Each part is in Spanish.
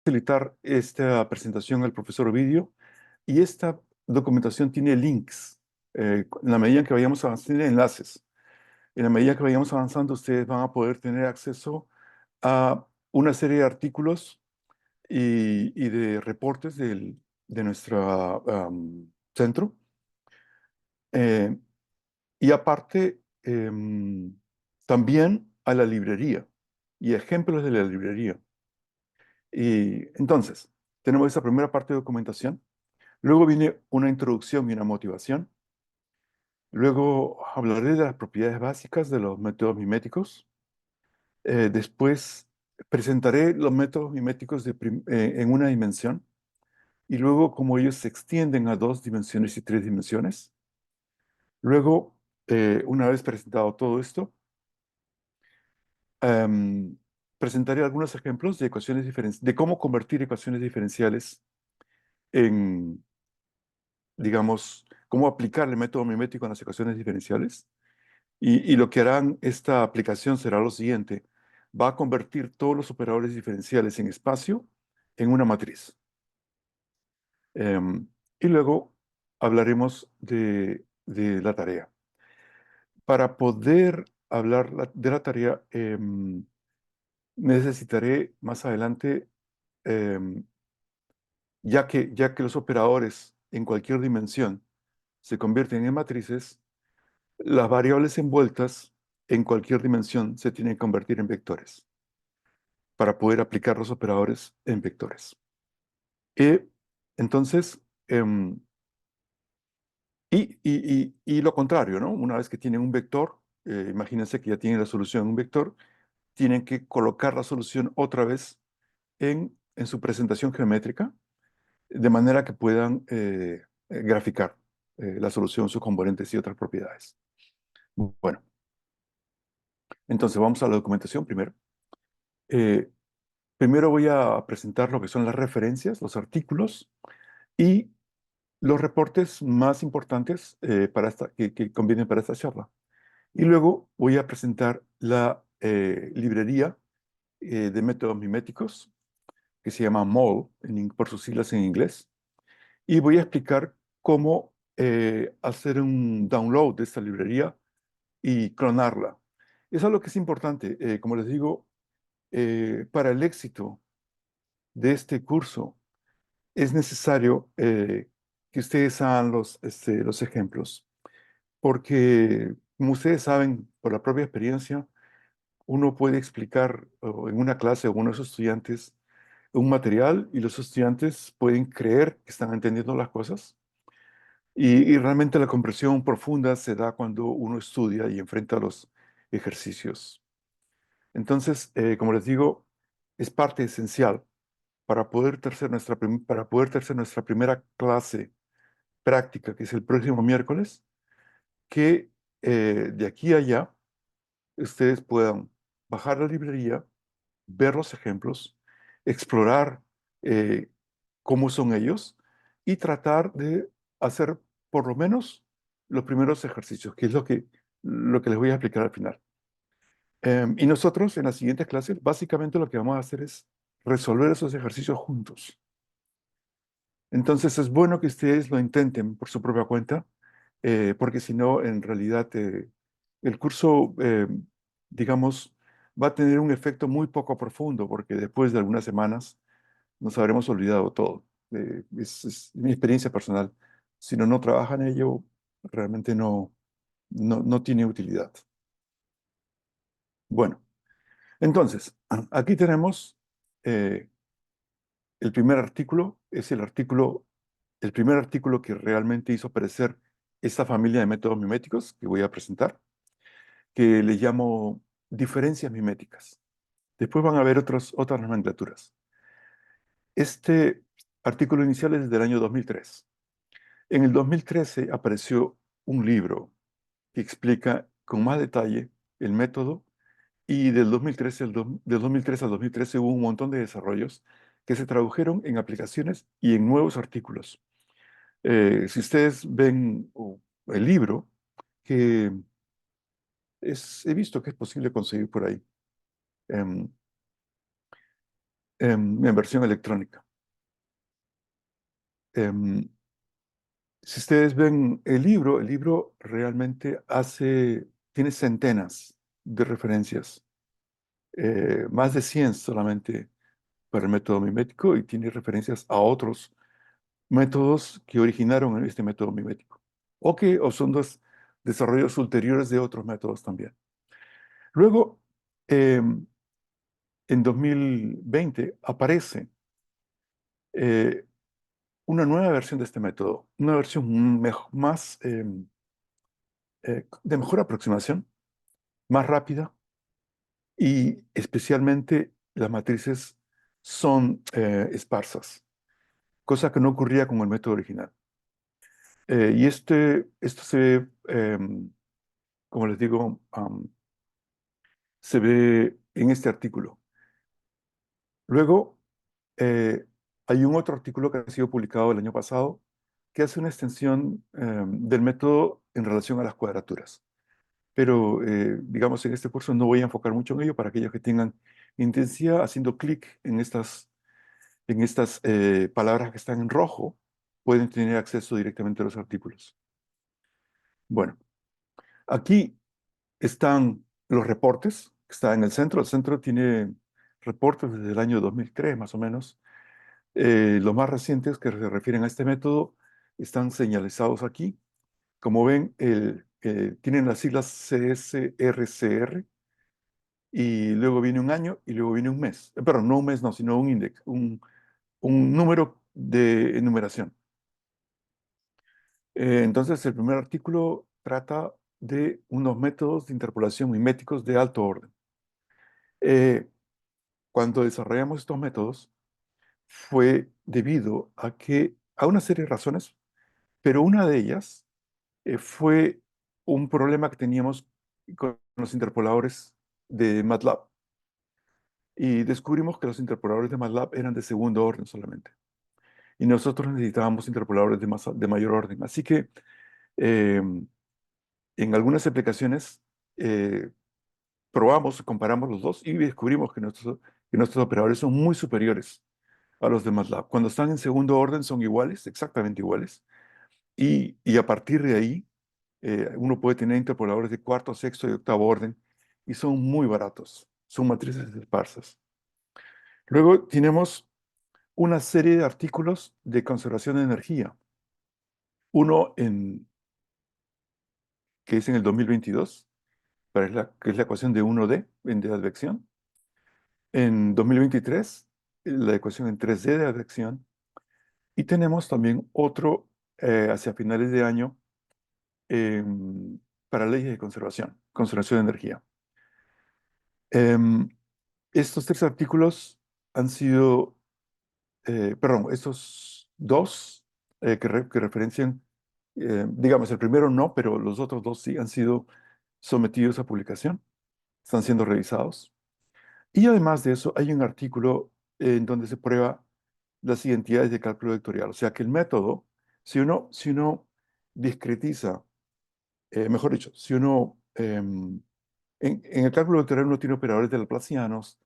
facilitar esta presentación al profesor Ovidio y esta documentación tiene links. En la medida en que vayamos avanzando, tiene enlaces. En la medida que vayamos avanzando, ustedes van a poder tener acceso a una serie de artículos y de reportes de nuestro centro. Eh, y aparte, también a la librería y ejemplos de la librería. Y entonces, tenemos esa primera parte de documentación. Luego viene una introducción y una motivación. Luego hablaré de las propiedades básicas de los métodos miméticos. Después presentaré los métodos miméticos en una dimensión y luego cómo ellos se extienden a dos dimensiones y tres dimensiones. Luego, una vez presentado todo esto, em, presentaré algunos ejemplos de ecuaciones diferenciales, de cómo convertir ecuaciones diferenciales en, digamos, cómo aplicar el método mimético en las ecuaciones diferenciales. Y lo que harán esta aplicación será lo siguiente. Va a convertir todos los operadores diferenciales en espacio en una matriz. Em, y luego hablaremos de la tarea. Para poder hablar de la tarea, necesitaré más adelante, em, ya que los operadores en cualquier dimensión se convierten en matrices, las variables envueltas en cualquier dimensión se tienen que convertir en vectores para poder aplicar los operadores en vectores. Y entonces, y lo contrario, ¿no? Una vez que tienen un vector, imagínense que ya tienen la solución en un vector, tienen que colocar la solución otra vez en su presentación geométrica, de manera que puedan graficar la solución, sus componentes y otras propiedades. Bueno, entonces vamos a la documentación primero. Eh, Primero voy a presentar lo que son las referencias, los artículos y los reportes más importantes que convienen para esta charla. Y luego voy a presentar la librería de métodos miméticos, que se llama MOL, por sus siglas en inglés. Y voy a explicar cómo hacer un download de esta librería y clonarla. Eso es lo que es importante. Como les digo, para el éxito de este curso, es necesario que ustedes hagan los ejemplos, porque como ustedes saben, por la propia experiencia, uno puede explicar en una clase a algunos estudiantes un material y los estudiantes pueden creer que están entendiendo las cosas y realmente la comprensión profunda se da cuando uno estudia y enfrenta los ejercicios. Entonces, como les digo, es parte esencial para poder tercer nuestra primera clase práctica, que es el próximo miércoles, que de aquí a allá ustedes puedan bajar la librería, ver los ejemplos, explorar eh, cómo son ellos y tratar de hacer por lo menos los primeros ejercicios, que es lo que les voy a explicar al final. Y nosotros en las siguientes clases, básicamente lo que vamos a hacer es resolver esos ejercicios juntos. Entonces es bueno que ustedes lo intenten por su propia cuenta, porque si no, en realidad el curso, digamos, va a tener un efecto muy poco profundo, porque después de algunas semanas nos habremos olvidado todo. Es mi experiencia personal. Si uno no trabaja en ello, realmente no tiene utilidad. Bueno, entonces, aquí tenemos eh, el primer artículo, es el primer artículo que realmente hizo aparecer esta familia de métodos miméticos que voy a presentar, que le llamo diferencias miméticas. Después van a haber otras nomenclaturas. Este artículo inicial es del año 2003. En el 2013 apareció un libro que explica con más detalle el método y del 2003 al 2013 hubo un montón de desarrollos que se tradujeron en aplicaciones y en nuevos artículos. Si ustedes ven el libro, que he visto que es posible conseguir por ahí, em, en versión electrónica. Em, si ustedes ven el libro realmente tiene centenas de referencias, más de 100 solamente para el método mimético y tiene referencias a otros métodos que originaron este método mimético o son dos desarrollos ulteriores de otros métodos también. Luego, em, en 2020 aparece eh, una nueva versión de este método, una versión más de mejor aproximación, más rápida y especialmente las matrices son esparsas, cosa que no ocurría con el método original. Y esto se ve, como les digo, se ve en este artículo. Luego, eh, hay un otro artículo que ha sido publicado el año pasado que hace una extensión del método en relación a las cuadraturas. Pero, digamos, en este curso no voy a enfocar mucho en ello para aquellos que tengan intensidad haciendo clic en estas palabras que están en rojo, pueden tener acceso directamente a los artículos. Bueno, aquí están los reportes, que está en el centro. El centro tiene reportes desde el año 2003, más o menos. Los más recientes que se refieren a este método están señalizados aquí. Como ven, tienen las siglas CSRCR y luego viene un año y luego viene un mes. Perdón, no un mes, no, sino un index, un número de enumeración. Entonces, el primer artículo trata de unos métodos de interpolación miméticos de alto orden. Eh, Cuando desarrollamos estos métodos fue debido a una serie de razones, pero una de ellas fue un problema que teníamos con los interpoladores de MATLAB. Y descubrimos que los interpoladores de MATLAB eran de segundo orden solamente. Y nosotros necesitábamos interpoladores de mayor orden. Así que eh, en algunas aplicaciones eh, probamos, comparamos los dos y descubrimos que nuestros operadores son muy superiores a los de MATLAB. Cuando están en segundo orden son iguales, exactamente iguales. Y a partir de ahí, uno puede tener interpoladores de cuarto, sexto y octavo orden y son muy baratos. Son matrices esparsas. Luego tenemos una serie de artículos de conservación de energía. Uno que es en el 2022, que es la ecuación de 1D de advección. En 2023, la ecuación en 3D de advección. Y tenemos también otro hacia finales de año em, para leyes de conservación de energía. Em, Estos tres artículos han sido, perdón, estos dos que referencian, digamos, el primero no, pero los otros dos sí han sido sometidos a publicación, están siendo revisados. Y además de eso, hay un artículo en donde se prueba las identidades de cálculo vectorial. O sea que el método, si uno discretiza, mejor dicho, si uno, en el cálculo vectorial uno tiene operadores de Laplacianos,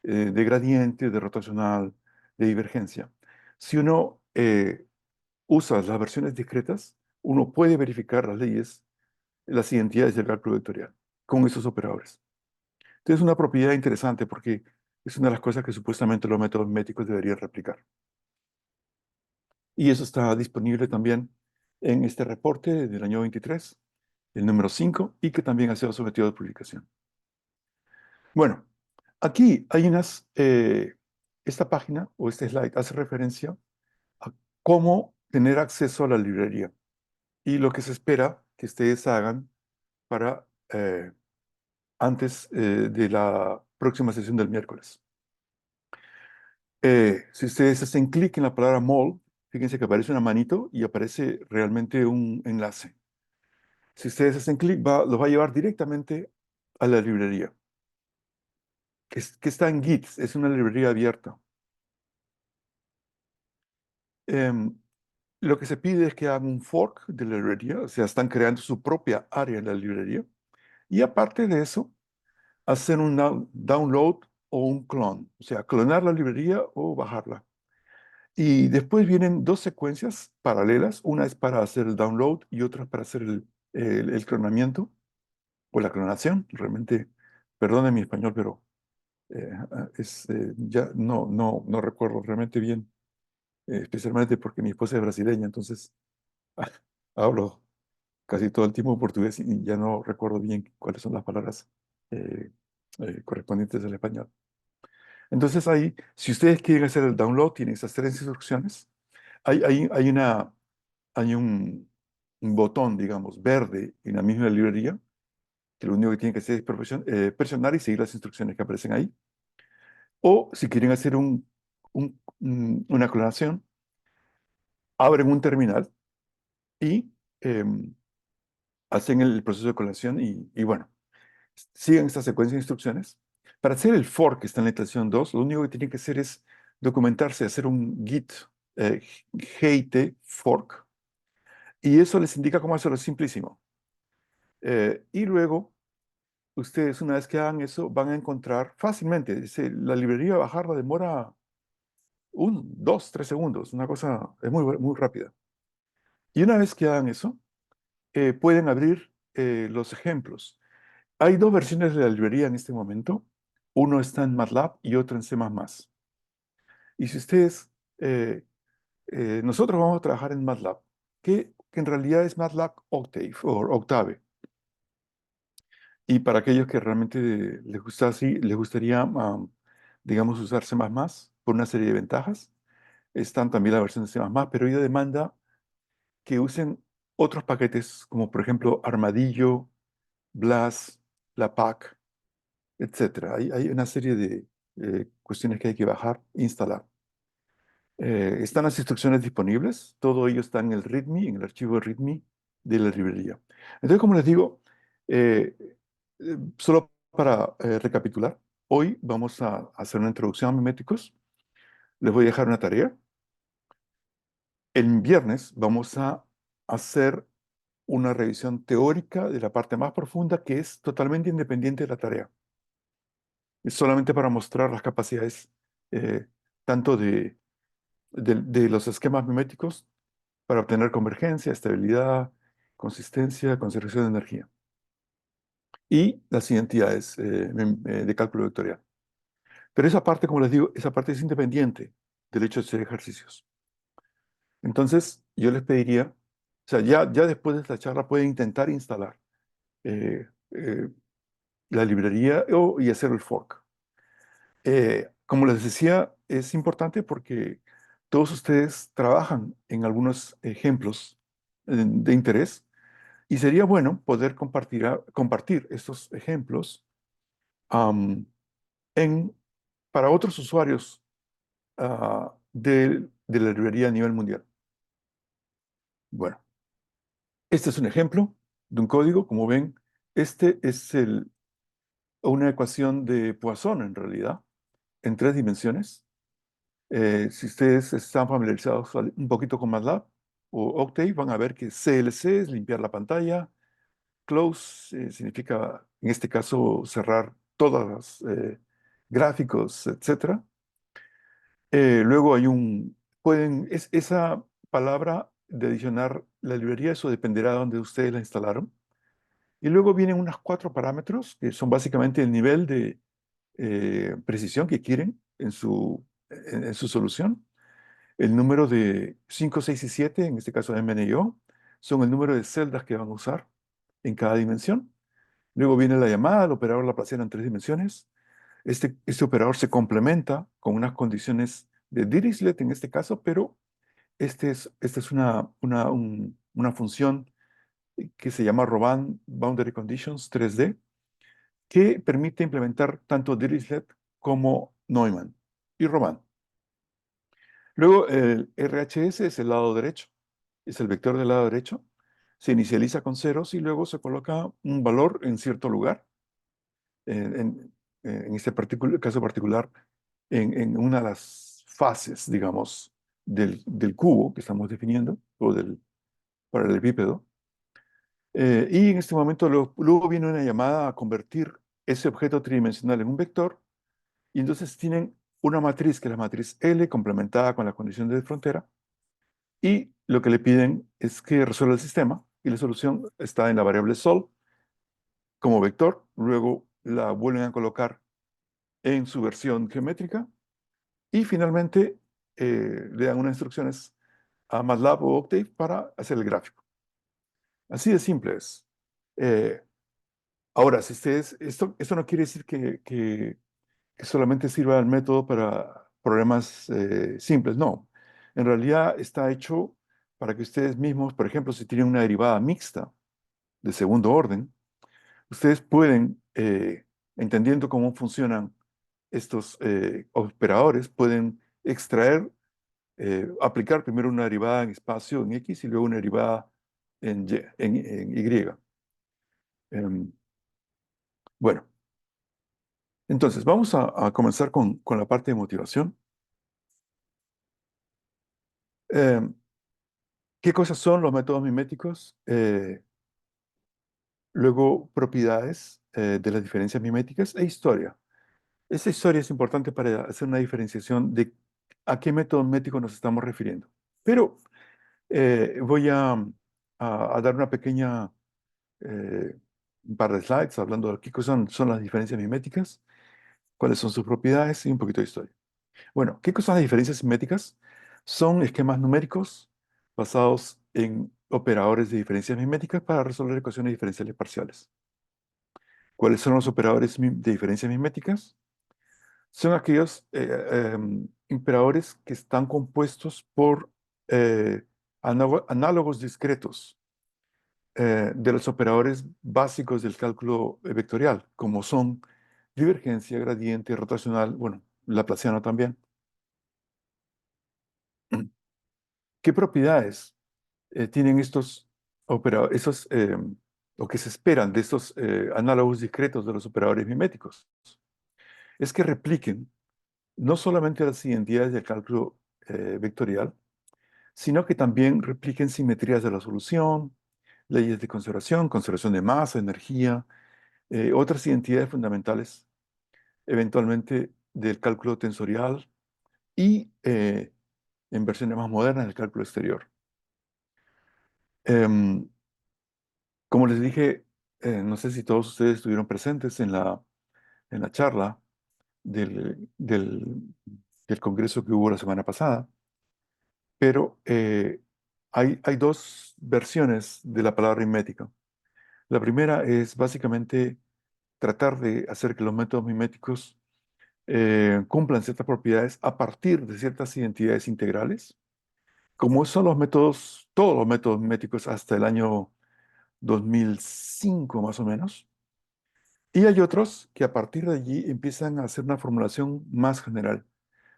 de gradiente, de rotacional, de divergencia. Si uno usa las versiones discretas, uno puede verificar las leyes, las identidades del cálculo vectorial con esos operadores. Entonces es una propiedad interesante porque es una de las cosas que supuestamente los métodos miméticos deberían replicar. Y eso está disponible también en este reporte del año 23, el número 5, y que también ha sido sometido a publicación. Bueno, aquí hay esta página o este slide hace referencia a cómo tener acceso a la librería y lo que se espera que ustedes hagan para antes de la próxima sesión del miércoles. Si ustedes hacen clic en la palabra mol, fíjense que aparece una manito y aparece realmente un enlace. Si ustedes hacen clic, los va a llevar directamente a la librería, que está en Git, es una librería abierta. Em, lo que se pide es que hagan un fork de la librería, o sea, están creando su propia área en la librería. Y aparte de eso, hacer un download o un clon, o sea, clonar la librería o bajarla. Y después vienen dos secuencias paralelas, una es para hacer el download y otra para hacer el clonamiento o la clonación. Realmente, perdone mi español, pero ya no recuerdo realmente bien, especialmente porque mi esposa es brasileña, entonces hablo casi todo el tiempo portugués y ya no recuerdo bien cuáles son las palabras eh, correspondientes al español. Entonces ahí, si ustedes quieren hacer el download, tienen esas tres instrucciones. Hay hay un botón, digamos, verde en la misma librería, que lo único que tienen que hacer es presionar y seguir las instrucciones que aparecen ahí. O si quieren hacer una clonación, abren un terminal y em, hacen el proceso de clonación y bueno, siguen esta secuencia de instrucciones. Para hacer el fork que está en la estación 2, lo único que tienen que hacer es documentarse, hacer un git eh, git fork, y eso les indica cómo hacerlo, es simplísimo. Y luego, ustedes una vez que hagan eso, van a encontrar fácilmente, la librería de bajarla demora 2, 3 segundos, una cosa, es muy rápida. Y una vez que hagan eso, pueden abrir los ejemplos. Hay dos versiones de la librería en este momento. Uno está en MATLAB y otro en C++. Y si ustedes, nosotros vamos a trabajar en MATLAB, que en realidad es MATLAB Octave o Octave. Y para aquellos que realmente les gusta así, les gustaría, digamos, usar C++ por una serie de ventajas, están también la versión de C++, pero ella demanda que usen otros paquetes, como por ejemplo Armadillo, BLAS, la PAC, etcétera. Hay una serie de cuestiones que hay que bajar e instalar. Están las instrucciones disponibles, todo ello está en el README, en el archivo README de la librería. Entonces, como les digo, eh, solo para recapitular, hoy vamos a hacer una introducción a miméticos. Les voy a dejar una tarea. El viernes vamos a hacer una revisión teórica de la parte más profunda que es totalmente independiente de la tarea. Es solamente para mostrar las capacidades eh, tanto de los esquemas miméticos para obtener convergencia, estabilidad, consistencia, conservación de energía. Y las identidades de cálculo vectorial. Pero esa parte, como les digo, esa parte es independiente del hecho de hacer ejercicios. Entonces, yo les pediría, o sea, ya después de esta charla pueden intentar instalar eh, eh, la librería y hacer el fork. Como les decía, es importante porque todos ustedes trabajan en algunos ejemplos de interés y sería bueno poder compartir estos ejemplos am, en, para otros usuarios de la librería a nivel mundial. Bueno, este es un ejemplo de un código. Como ven, este es una ecuación de Poisson en realidad, en 3 dimensiones. Si ustedes están familiarizados un poquito con MATLAB o Octave, van a ver que CLC es limpiar la pantalla, close significa, en este caso, cerrar todos los gráficos, etcétera. Luego esa palabra de adicionar la librería, eso dependerá de donde ustedes la instalaron. Y luego vienen unos 4 parámetros que son básicamente el nivel de precisión que quieren en su solución. El número de 5, 6 y 7, en este caso MNIO, son el número de celdas que van a usar en cada dimensión. Luego viene la llamada, el operador la placera en 3 dimensiones. Este operador se complementa con unas condiciones de Dirichlet en este caso, pero esta es una función que se llama Robin Boundary Conditions 3D, que permite implementar tanto Dirichlet como Neumann y Robin. Luego el RHS es el lado derecho, es el vector del lado derecho. Se inicializa con ceros y luego se coloca un valor en cierto lugar. En este caso particular, en una de las fases, digamos, del cubo que estamos definiendo, o del paralelepípedo. Y en este momento luego viene una llamada a convertir ese objeto tridimensional en un vector Y entonces tienen una matriz, que es la matriz L, complementada con la condición de frontera, y lo que le piden es que resuelva el sistema, y la solución está en la variable sol como vector, luego la vuelven a colocar en su versión geométrica, y finalmente le dan unas instrucciones a MATLAB o Octave para hacer el gráfico. Así de simple es. Eh, Ahora, si ustedes, esto no quiere decir que solamente sirva el método para problemas simples, no. En realidad está hecho para que ustedes mismos, por ejemplo, si tienen una derivada mixta de segundo orden, ustedes pueden, entendiendo cómo funcionan estos operadores, pueden extraer, aplicar primero una derivada en espacio en X y luego una derivada en Y. Em, bueno, entonces vamos a comenzar con la parte de motivación. Em, ¿Qué cosas son los métodos miméticos? Luego, propiedades de las diferencias miméticas e historia. Esa historia es importante para hacer una diferenciación de a qué método mimético nos estamos refiriendo. Pero voy a dar una pequeña, un par de slides hablando de qué cosas son las diferencias miméticas, cuáles son sus propiedades y un poquito de historia. Bueno, ¿qué cosas son las diferencias miméticas? Son esquemas numéricos basados en operadores de diferencias miméticas para resolver ecuaciones diferenciales parciales. ¿Cuáles son los operadores de diferencias miméticas? Son aquellos operadores que están compuestos por eh, análogos discretos de los operadores básicos del cálculo vectorial, como son divergencia, gradiente, rotacional, bueno, laplaciano también. ¿Qué propiedades tienen estos operadores, o que se esperan de estos análogos discretos de los operadores miméticos? Es que repliquen no solamente las identidades del cálculo vectorial, sino que también repliquen simetrías de la solución, leyes de conservación, conservación de masa, energía, otras identidades fundamentales, eventualmente del cálculo tensorial y en versiones más modernas del cálculo exterior. Em, Como les dije, no sé si todos ustedes estuvieron presentes en la charla del congreso que hubo la semana pasada, pero hay dos versiones de la palabra mimética. La primera es básicamente tratar de hacer que los métodos miméticos cumplan ciertas propiedades a partir de ciertas identidades integrales, como son los métodos, todos los métodos miméticos hasta el año 2005 más o menos. Y hay otros que a partir de allí empiezan a hacer una formulación más general,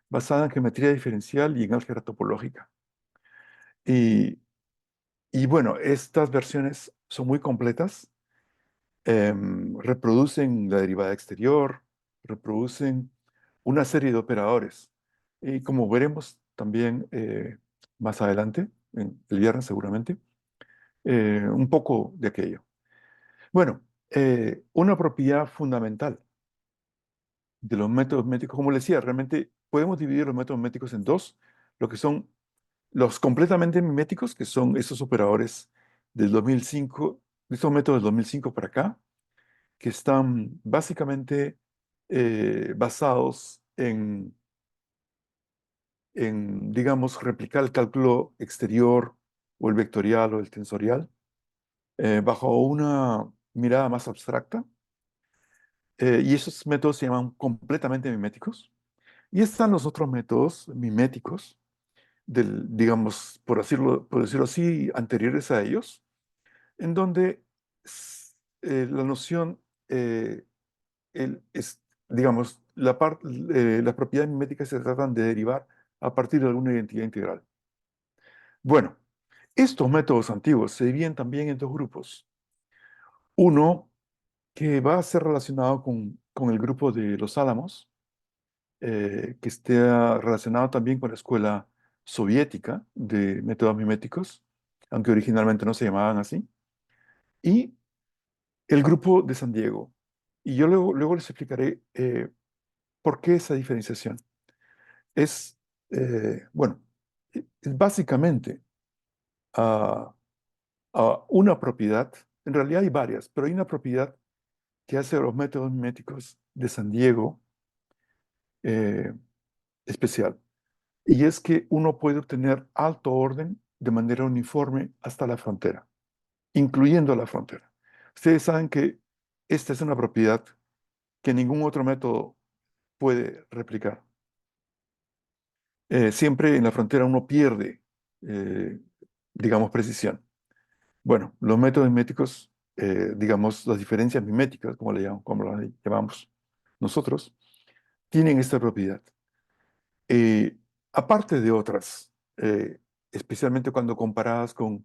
basada en geometría diferencial y en álgebra topológica. Y, y bueno, estas versiones son muy completas, reproducen la derivada exterior, reproducen una serie de operadores. Y como veremos también más adelante, el viernes seguramente, un poco de aquello. Bueno, una propiedad fundamental de los métodos métricos, como les decía, realmente podemos dividir los métodos métricos en dos, lo que son los completamente miméticos, que son esos operadores del 2005, estos métodos del 2005 para acá, que están básicamente basados digamos, replicar el cálculo exterior o el vectorial o el tensorial, bajo una mirada más abstracta. Y esos métodos se llaman completamente miméticos. Y están los otros métodos miméticos, digamos, por decirlo así, anteriores a ellos, en donde la noción eh, es, digamos, las propiedades miméticas se tratan de derivar a partir de alguna identidad integral. Bueno, estos métodos antiguos se dividen también en dos grupos. Uno que va a ser relacionado con el grupo de los álamos, que esté relacionado también con la escuela soviética de métodos miméticos, aunque originalmente no se llamaban así, y el grupo de San Diego. Y yo luego les explicaré ¿Por qué esa diferenciación? Es, bueno, es básicamente a, a una propiedad, en realidad hay varias, pero hay una propiedad que hace los métodos miméticos de San Diego eh, especial. Y es que uno puede obtener alto orden de manera uniforme hasta la frontera, incluyendo la frontera. Ustedes saben que esta es una propiedad que ningún otro método puede replicar. Siempre en la frontera uno pierde, eh, digamos, precisión. Bueno, los métodos miméticos, digamos, las diferencias miméticas, como las llamamos nosotros, tienen esta propiedad. Eh, Aparte de otras, especialmente cuando comparadas con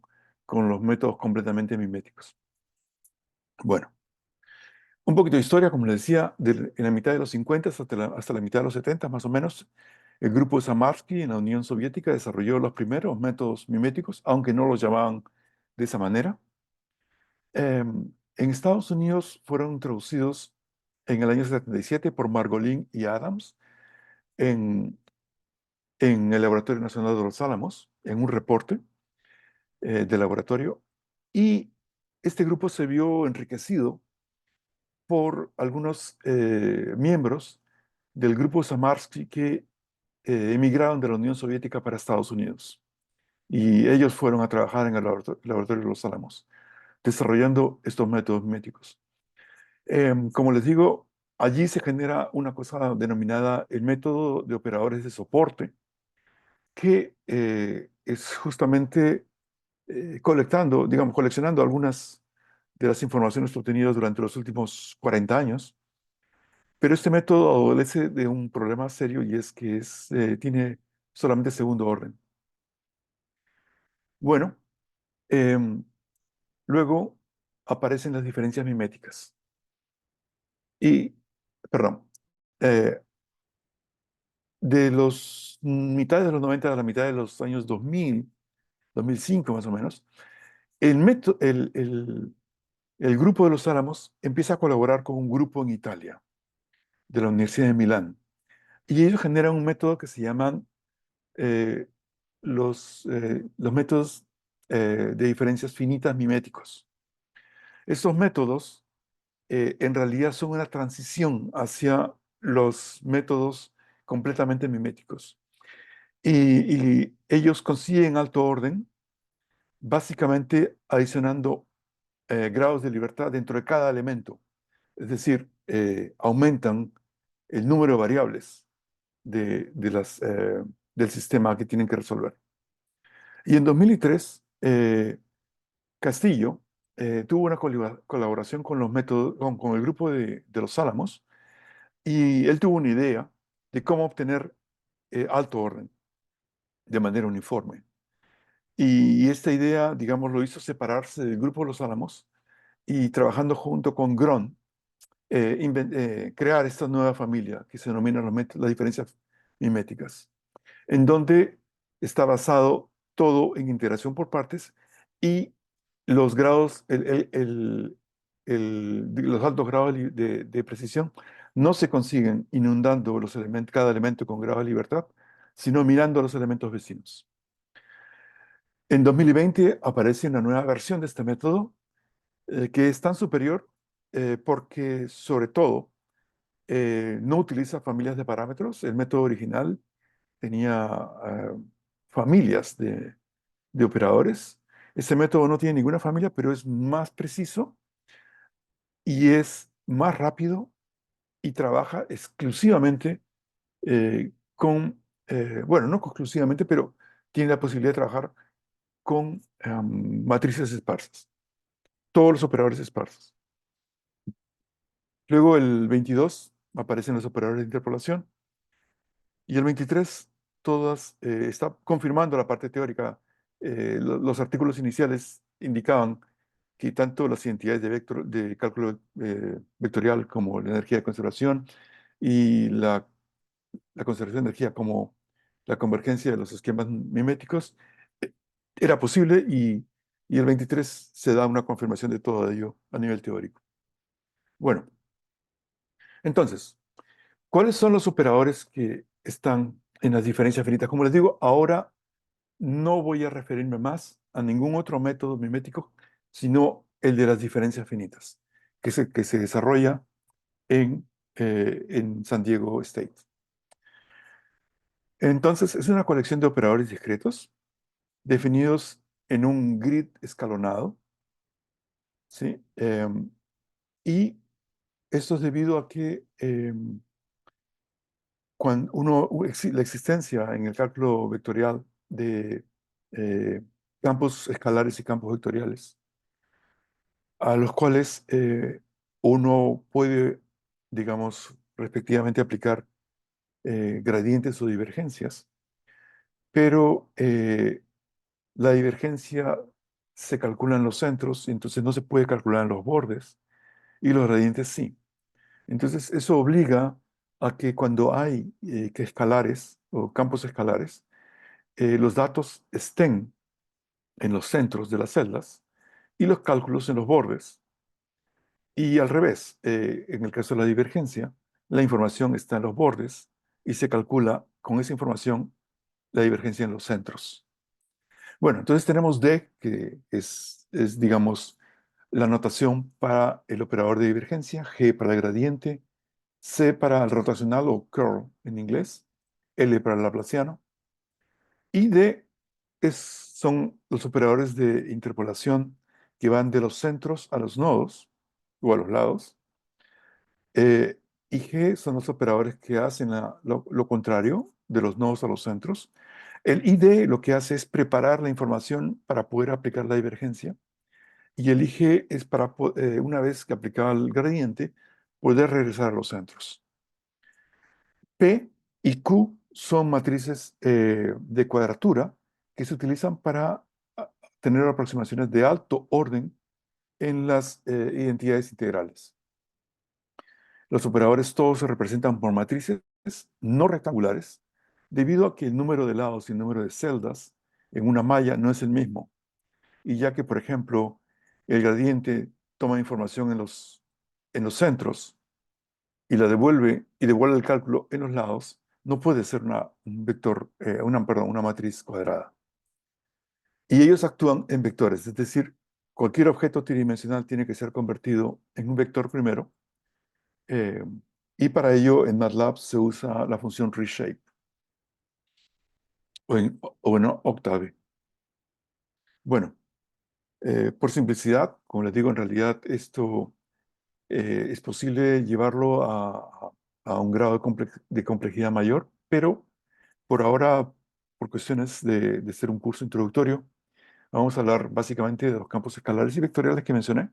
los métodos completamente miméticos. Bueno, un poquito de historia, como les decía, en la mitad de los 50 hasta la mitad de los 70 más o menos, el grupo Samarsky en la Unión Soviética desarrolló los primeros métodos miméticos, aunque no los llamaban de esa manera. En Estados Unidos fueron introducidos en el año 77 por Margolin y Adams en, en el Laboratorio Nacional de los Álamos, en un reporte de laboratorio, y este grupo se vio enriquecido por algunos miembros del grupo Samarsky que emigraron de la Unión Soviética para Estados Unidos. Y ellos fueron a trabajar en el laboratorio de los Álamos, desarrollando estos métodos miméticos. Como les digo, allí se genera una cosa denominada el método de operadores de soporte, que es justamente digamos, coleccionando algunas de las informaciones obtenidas durante los últimos 40 años. Pero este método adolece de un problema serio y es que tiene solamente segundo orden. Bueno, em, luego aparecen las diferencias miméticas. Y, perdón, eh, de los mitad de los 90 a la mitad de los años 2000, 2005 más o menos, el grupo de los Álamos empieza a colaborar con un grupo en Italia, de la Universidad de Milán. Y ellos generan un método que se llaman eh, los métodos de diferencias finitas miméticos. Estos métodos en realidad son una transición hacia los métodos completamente miméticos. Y ellos consiguen alto orden, básicamente adicionando grados de libertad dentro de cada elemento. Es decir, aumentan el número de variables del sistema que tienen que resolver. Y en 2003, Castillo tuvo una colaboración con los métodos, con el grupo de los Álamos, y él tuvo una idea de cómo obtener alto orden de manera uniforme. Y esta idea, digamos, lo hizo separarse del grupo de los Álamos y trabajando junto con Gron, crear esta nueva familia que se denomina las diferencias miméticas, en donde está basado todo en integración por partes y los grados, los altos grados de precisión no se consiguen inundando cada elemento con grado de libertad, sino mirando a los elementos vecinos. En 2020 aparece una nueva versión de este método que es tan superior porque, sobre todo, no utiliza familias de parámetros. El método original tenía familias de operadores. Este método no tiene ninguna familia, pero es más preciso y es más rápido y trabaja exclusivamente bueno, no exclusivamente, pero tiene la posibilidad de trabajar con matrices esparsas, todos los operadores esparsos. Luego el 22 aparecen los operadores de interpolación y el 23 está confirmando la parte teórica. Los artículos iniciales indicaban que tanto las identidades de cálculo vectorial como la energía de conservación y la conservación de energía como la convergencia de los esquemas miméticos eh, era posible y el 23 se da una confirmación de todo ello a nivel teórico. Bueno, entonces, ¿Cuáles son los operadores que están en las diferencias finitas? Como les digo, ahora no voy a referirme más a ningún otro método mimético, sino el de las diferencias finitas, que se desarrolla en San Diego State. Entonces, es una colección de operadores discretos definidos en un grid escalonado, ¿sí? Y esto es debido a que cuando la existencia en el cálculo vectorial de eh, campos escalares y campos vectoriales, a los cuales uno puede, digamos, respectivamente aplicar gradientes o divergencias, pero la divergencia se calcula en los centros y entonces no se puede calcular en los bordes y los gradientes sí. Entonces eso obliga a que cuando hay que escalares o campos escalares, los datos estén en los centros de las celdas y los cálculos en los bordes. Y al revés, en el caso de la divergencia, la información está en los bordes y se calcula con esa información la divergencia en los centros. Bueno, entonces tenemos D, que es, digamos, la notación para el operador de divergencia, G para el gradiente, C para el rotacional o curl en inglés, L para el laplaciano, y D son los operadores de interpolación que van de los centros a los nodos o a los lados. Y G son los operadores que hacen lo contrario, de los nodos a los centros. El ID lo que hace es preparar la información para poder aplicar la divergencia. Y el IG es para, una vez que aplicado el gradiente, poder regresar a los centros. P y Q son matrices de cuadratura que se utilizan para tener aproximaciones de alto orden en las identidades integrales. Los operadores todos se representan por matrices no rectangulares, debido a que el número de lados y el número de celdas en una malla no es el mismo. Y ya que, por ejemplo, el gradiente toma información en los centros y la devuelve y devuelve el cálculo en los lados, no puede ser un vector, perdón, una matriz cuadrada. Y ellos actúan en vectores, es decir, cualquier objeto tridimensional tiene que ser convertido en un vector primero. eh, y para ello en MATLAB se usa la función reshape o en Octave. Bueno, por simplicidad, como les digo, en realidad esto es posible llevarlo a un grado de complejidad mayor, pero por ahora, por cuestiones de ser un curso introductorio, vamos a hablar básicamente de los campos escalares y vectoriales que mencioné,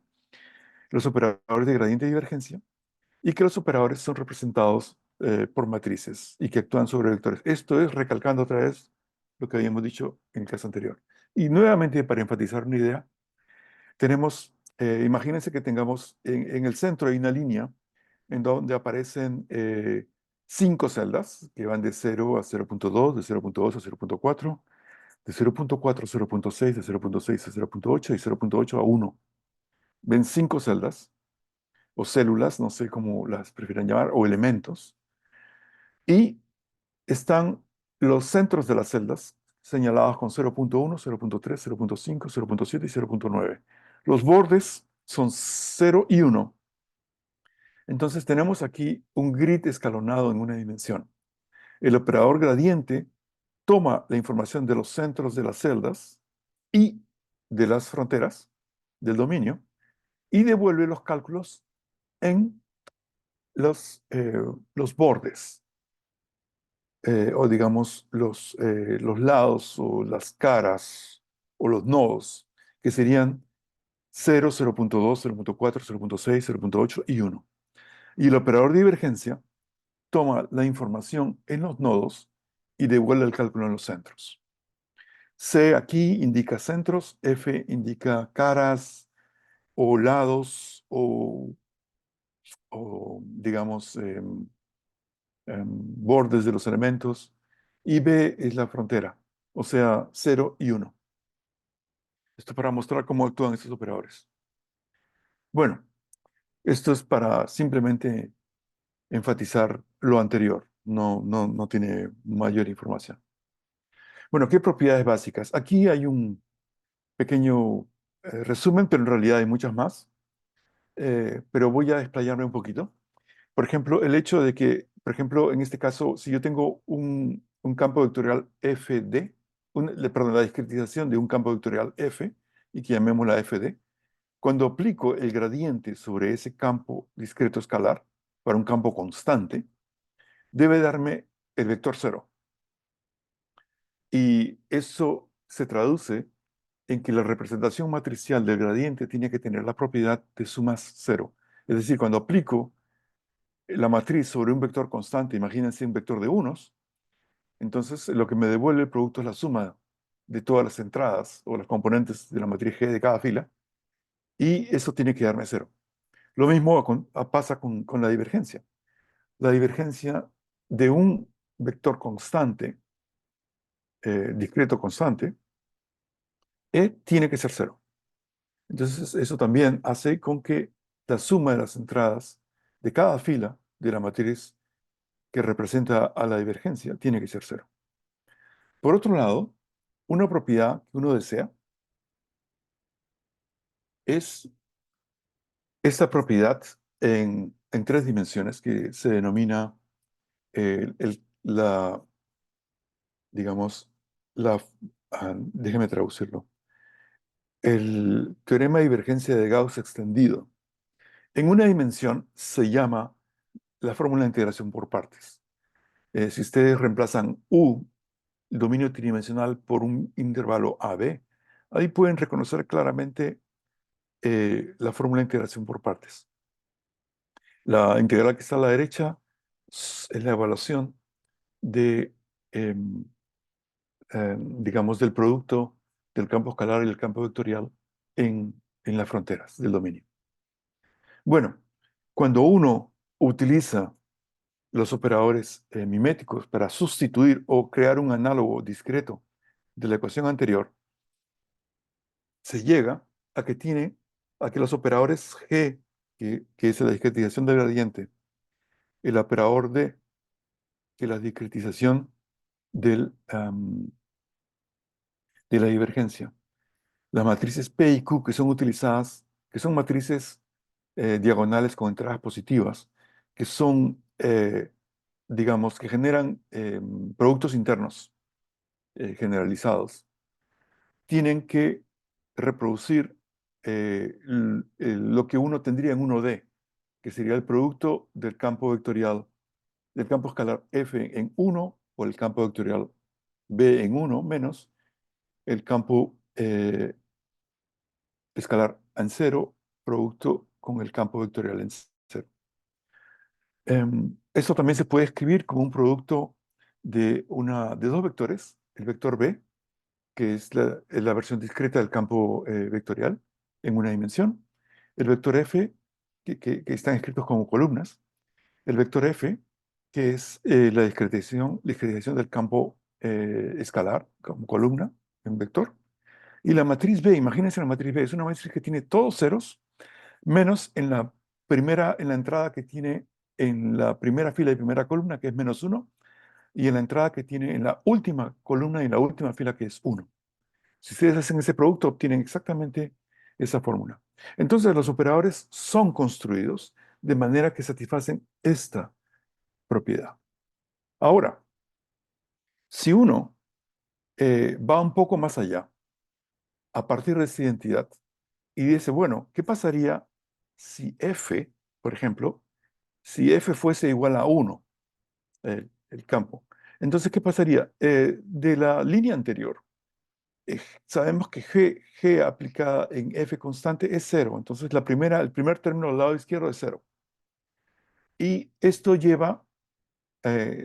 los operadores de gradiente y divergencia, y que los operadores son representados por matrices y que actúan sobre vectores. Esto es recalcando otra vez lo que habíamos dicho en el caso anterior. Y nuevamente, para enfatizar una idea, tenemos, imagínense que tengamos en el centro hay una línea en donde aparecen 5 celdas que van de 0 a 0.2, de 0.2 a 0.4, de 0.4 a 0.6, de 0.6 a 0.8 y 0.8 a 1. Ven 5 celdas o células, no sé cómo las prefieran llamar, o elementos, y están los centros de las celdas señalados con 0.1, 0.3, 0.5, 0.7 y 0.9. Los bordes son 0 y 1. Entonces tenemos aquí un grid escalonado en una dimensión. El operador gradiente toma la información de los centros de las celdas y de las fronteras del dominio y devuelve los cálculos en los bordes, o digamos los lados o las caras o los nodos, que serían 0, 0.2, 0.4, 0.6, 0.8 y 1. Y el operador de divergencia toma la información en los nodos y devuelve el cálculo en los centros. C aquí indica centros, F indica caras o lados o digamos, bordes de los elementos, y B es la frontera, o sea, 0 y 1. Esto para mostrar cómo actúan estos operadores. Bueno, esto es para simplemente enfatizar lo anterior. No tiene mayor información. Bueno, ¿qué propiedades básicas? Aquí hay un pequeño resumen, pero en realidad hay muchas más. Pero voy a explayarme un poquito. Por ejemplo, el hecho de que, por ejemplo, en este caso, si yo tengo un campo vectorial FD, perdón, la discretización de un campo vectorial F, y que llamémosla FD, cuando aplico el gradiente sobre ese campo discreto escalar para un campo constante, debe darme el vector cero. Y eso se traduce en que la representación matricial del gradiente tiene que tener la propiedad de sumas cero. Es decir, cuando aplico la matriz sobre un vector constante, imagínense un vector de unos, entonces lo que me devuelve el producto es la suma de todas las entradas o las componentes de la matriz G de cada fila, y eso tiene que darme cero. Lo mismo pasa con la divergencia. La divergencia de un vector constante, discreto constante, tiene que ser cero. Entonces, eso también hace con que la suma de las entradas de cada fila de la matriz que representa a la divergencia tiene que ser cero. Por otro lado, una propiedad que uno desea es esta propiedad en tres dimensiones que se denomina la, digamos, la, déjeme traducirlo, el teorema de divergencia de Gauss extendido. En una dimensión se llama la fórmula de integración por partes. Si ustedes reemplazan U, el dominio tridimensional, por un intervalo AB, ahí pueden reconocer claramente la fórmula de integración por partes. La integral que está a la derecha es la evaluación de, em, digamos, del producto del campo escalar y el campo vectorial en las fronteras del dominio. Bueno, cuando uno utiliza los operadores miméticos para sustituir o crear un análogo discreto de la ecuación anterior, se llega a que los operadores G, que es la discretización del gradiente, el operador D, que es la discretización de la divergencia, las matrices P y Q que son utilizadas, que son matrices diagonales con entradas positivas, que son, digamos, que generan productos internos generalizados, tienen que reproducir lo que uno tendría en 1D, que sería el producto del campo vectorial, del campo escalar F en 1 o el campo vectorial B en 1 menos el campo escalar en 0, producto con el campo vectorial en 0. Esto también se puede escribir como un producto de dos vectores, el vector B, que es la versión discreta del campo vectorial en una dimensión, el vector F, que están escritos como columnas, el vector F, que es la discretización del campo escalar como columna en vector, y la matriz B, imagínense la matriz B, es una matriz que tiene todos ceros, menos en la entrada que tiene en la primera fila y primera columna, que es -1, y en la entrada que tiene en la última columna y en la última fila, que es 1. Si ustedes hacen ese producto, obtienen exactamente esa fórmula. Entonces, los operadores son construidos de manera que satisfacen esta propiedad. Ahora, si uno va un poco más allá, a partir de esa identidad, y dice, bueno, ¿qué pasaría si f, por ejemplo, si f fuese igual a 1, el campo? Entonces, ¿qué pasaría? De la línea anterior, sabemos que G aplicada en f constante es 0. Entonces, el primer término al lado izquierdo es 0. Y esto lleva,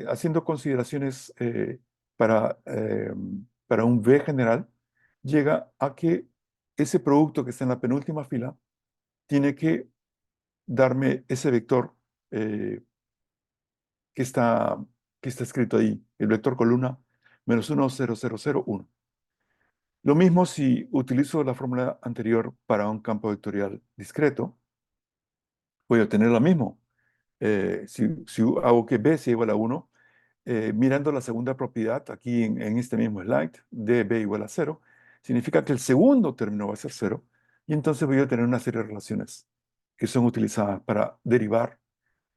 haciendo consideraciones para, eh, para un V general, llega a que ese producto que está en la penúltima fila tiene que darme ese vector eh, que está, que está escrito ahí, el vector columna -1, 0, 0, 0, 1. Lo mismo si utilizo la fórmula anterior para un campo vectorial discreto, voy a obtener lo mismo. Si hago que B sea igual a 1, mirando la segunda propiedad aquí en este mismo slide, db igual a 0, significa que el segundo término va a ser 0, y entonces voy a tener una serie de relaciones que son utilizadas para derivar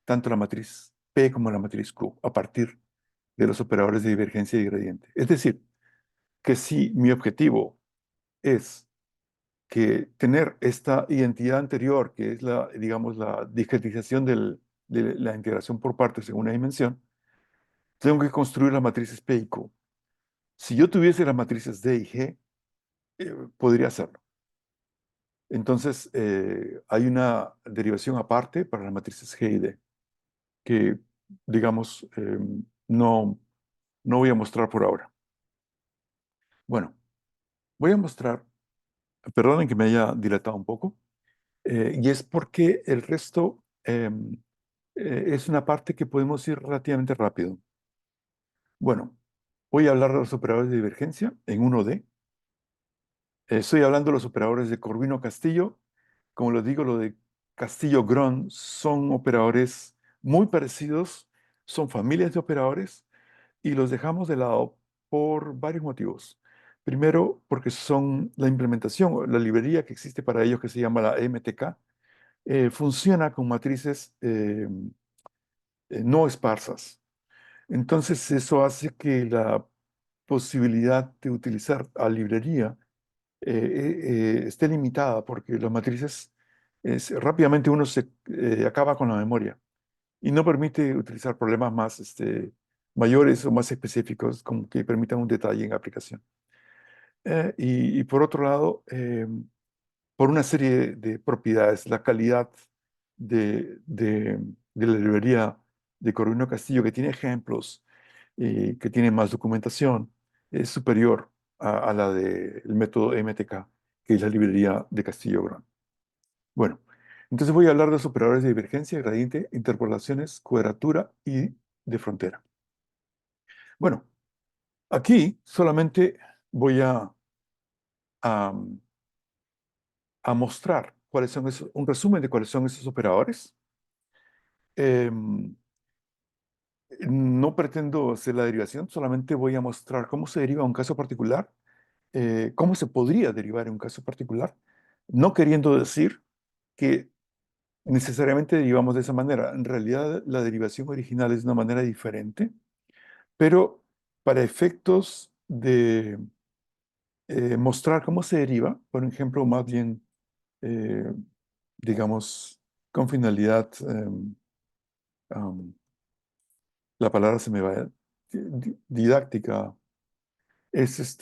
tanto la matriz P como la matriz Q a partir de los operadores de divergencia y gradiente. Es decir, que si mi objetivo es que tener esta identidad anterior, que es la, digamos, la discretización de la integración por partes en una dimensión, tengo que construir las matrices P y Q. Si yo tuviese las matrices D y G, podría hacerlo. Entonces, hay una derivación aparte para las matrices G y D, que, digamos, no, no voy a mostrar por ahora. Bueno, voy a mostrar, perdonen que me haya dilatado un poco, y es porque el resto es una parte que podemos ir relativamente rápido. Bueno, voy a hablar de los operadores de divergencia en 1D. Estoy hablando de los operadores de Corvino-Castillo. Como les digo, lo de Castillo-Gron son operadores muy parecidos, son familias de operadores y los dejamos de lado por varios motivos. Primero, porque son la implementación, la librería que existe para ellos, que se llama la MTK, funciona con matrices no esparsas. Entonces, eso hace que la posibilidad de utilizar a librería esté limitada, porque las matrices, rápidamente uno se acaba con la memoria y no permite utilizar problemas más mayores o más específicos, como que permitan un detalle en aplicación. Y por otro lado, por una serie de propiedades, la calidad de la librería de Corvino Castillo, que tiene ejemplos, que tiene más documentación, es superior a la del método MTK, que es la librería de Castillo-Grón. Bueno, entonces voy a hablar de los operadores de divergencia, gradiente, interpolaciones, cuadratura y de frontera. Bueno, aquí solamente voy a, a mostrar cuáles son esos, un resumen de cuáles son esos operadores. Em, no pretendo hacer la derivación, solamente voy a mostrar cómo se deriva un caso particular, cómo se podría derivar en un caso particular, no queriendo decir que necesariamente derivamos de esa manera. En realidad, la derivación original es de una manera diferente, pero para efectos de mostrar cómo se deriva, por ejemplo, más bien, eh, digamos, con finalidad, um, la palabra se me va, didáctica, es